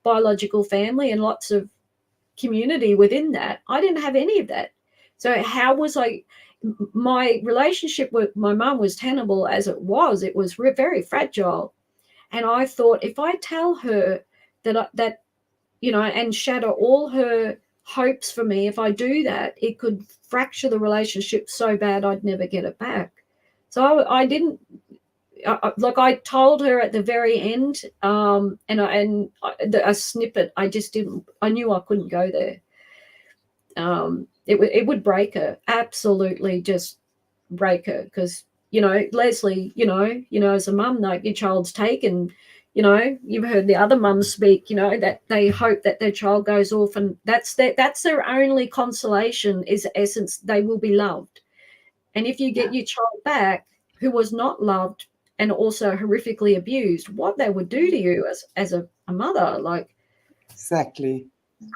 Speaker 2: biological family and lots of community within that. I didn't have any of that. So how was my relationship with my mum was tenable as it was. It was very fragile. And I thought, if I tell her that you know, and shatter all her hopes for me, if I do that, it could fracture the relationship so bad I'd never get it back. So I didn't, like, I told her at the very end, a snippet. I just didn't. I knew I couldn't go there. It would break her, absolutely, just break her, because, you know, Lesley, you know, as a mum, like, your child's taken. You know, you've heard the other mums speak, you know, that they hope that their child goes off, and that's their only consolation, is essence, they will be loved. And if you get your child back who was not loved and also horrifically abused, what they would do to you as a mother, like,
Speaker 1: exactly.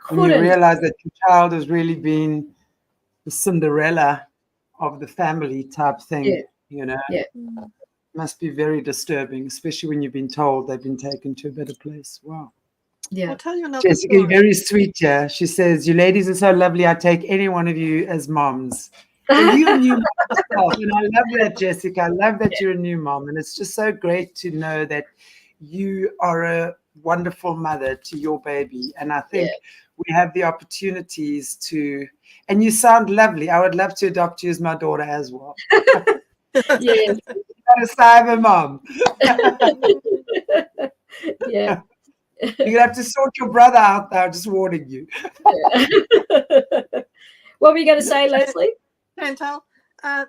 Speaker 1: When you realize that your child has really been the Cinderella of the family type thing, you know.
Speaker 2: Yeah.
Speaker 1: Must be very disturbing, especially when you've been told they've been taken to a better place. Wow.
Speaker 2: Yeah.
Speaker 3: I'll tell you another
Speaker 1: Jessica,
Speaker 3: story.
Speaker 1: very sweet. Yeah. She says, you ladies are so lovely. I take any one of you as moms. So you're a new mom yourself. And I love that, Jessica. I love that you're a new mom. And it's just so great to know that you are a wonderful mother to your baby. And I think we have the opportunities to, and you sound lovely. I would love to adopt you as my daughter as well.
Speaker 2: Yeah.
Speaker 1: A cyber mom.
Speaker 2: Yeah.
Speaker 1: You're gonna have to sort your brother out now, just warning you.
Speaker 2: What were you going to say, Lesley?
Speaker 3: Chantelle,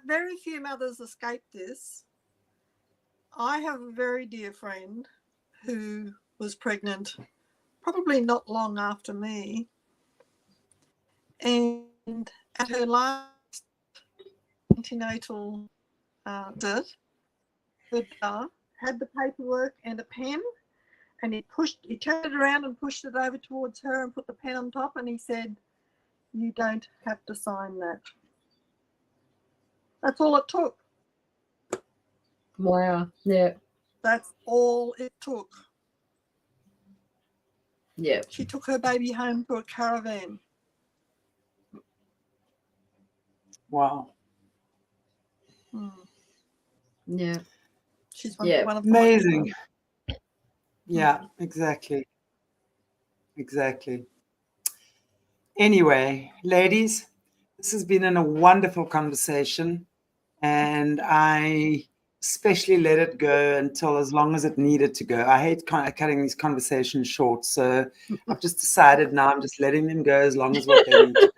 Speaker 3: very few mothers escape this. I have a very dear friend who was pregnant probably not long after me, and at her last antenatal had the paperwork and a pen, and he turned it around and pushed it over towards her and put the pen on top, and he said, "You don't have to sign that." That's all it took.
Speaker 2: Wow. Yeah.
Speaker 3: That's all it took.
Speaker 2: Yeah.
Speaker 3: She took her baby home to a caravan.
Speaker 1: Wow.
Speaker 2: Yeah.
Speaker 3: She's one of the
Speaker 1: amazing. Yeah, exactly. Exactly. Anyway, ladies, this has been a wonderful conversation, and I especially let it go until as long as it needed to go. I hate cutting these conversations short, so I've just decided now I'm just letting them go as long as what they need to.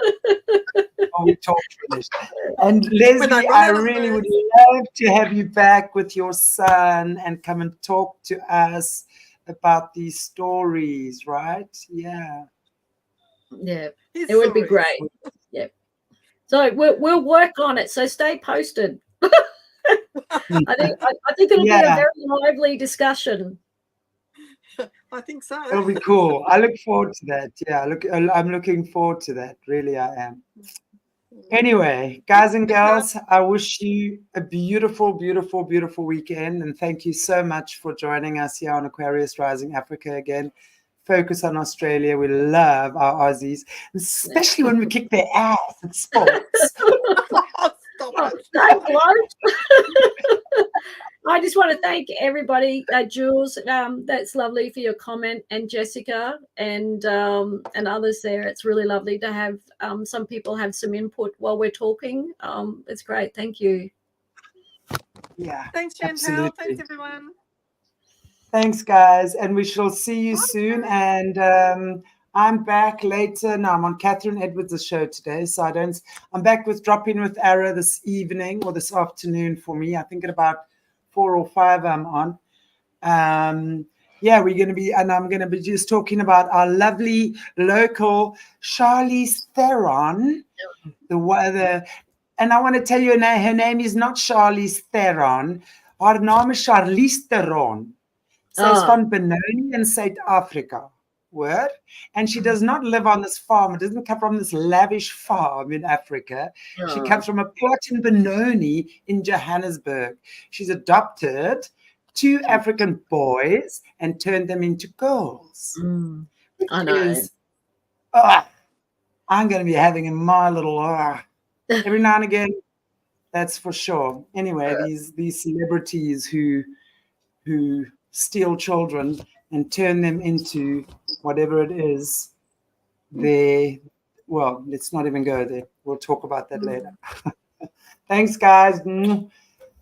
Speaker 1: We talked finished. And Lesley, I really would love to have you back with your son and come and talk to us about these stories, right? Yeah.
Speaker 2: Yeah. It would be great. Yeah. So we'll work on it. So stay posted. I think it'll be a very lively discussion.
Speaker 3: I think so.
Speaker 1: It'll be cool. I look forward to that. Yeah, I'm looking forward to that. Really, I am. Anyway, guys and girls, I wish you a beautiful, beautiful, beautiful weekend. And thank you so much for joining us here on Aquarius Rising Africa again. Focus on Australia. We love our Aussies, especially when we kick their ass at sports.
Speaker 2: I just want to thank everybody, Jules. That's lovely for your comment, and Jessica, and others there. It's really lovely to have some people have some input while we're talking. It's great. Thank you.
Speaker 1: Yeah.
Speaker 3: Thanks, Chantelle.
Speaker 1: Absolutely.
Speaker 3: Thanks, everyone.
Speaker 1: Thanks, guys, and we shall see you soon. And I'm back later. No, I'm on Catherine Edwards' show today, so I'm back with Drop In with Ara this evening or this afternoon for me. I think at about 4 or 5 I'm on. We're going to be, and I'm going to be just talking about our lovely local Charlize Theron. And I want to tell you her name is not Charlize Theron. Haar naam is Charlize Theron. Sy is van Benoni in South Africa. Word. And she does not live on this farm. It doesn't come from this lavish farm in Africa. She comes from a plot in Benoni in Johannesburg. She's adopted 2 African boys and turned them into girls.
Speaker 2: I know.
Speaker 1: I'm going to be having in my little every now and again, that's for sure. Anyway, these celebrities who steal children and turn them into whatever it is, well, let's not even go there. We'll talk about that later. Thanks, guys.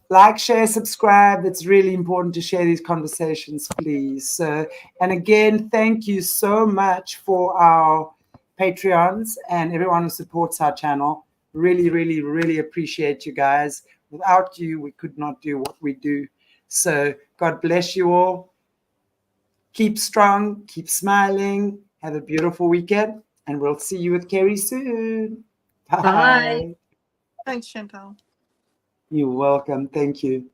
Speaker 1: Like, share, subscribe. It's really important to share these conversations, please. And again, thank you so much for our Patreons and everyone who supports our channel. Really, really, really appreciate you guys. Without you, we could not do what we do. So God bless you all. Keep strong, keep smiling. Have a beautiful weekend, and we'll see you with Kerri soon. Bye.
Speaker 2: Bye.
Speaker 3: Thanks, Chantelle.
Speaker 1: You're welcome. Thank you.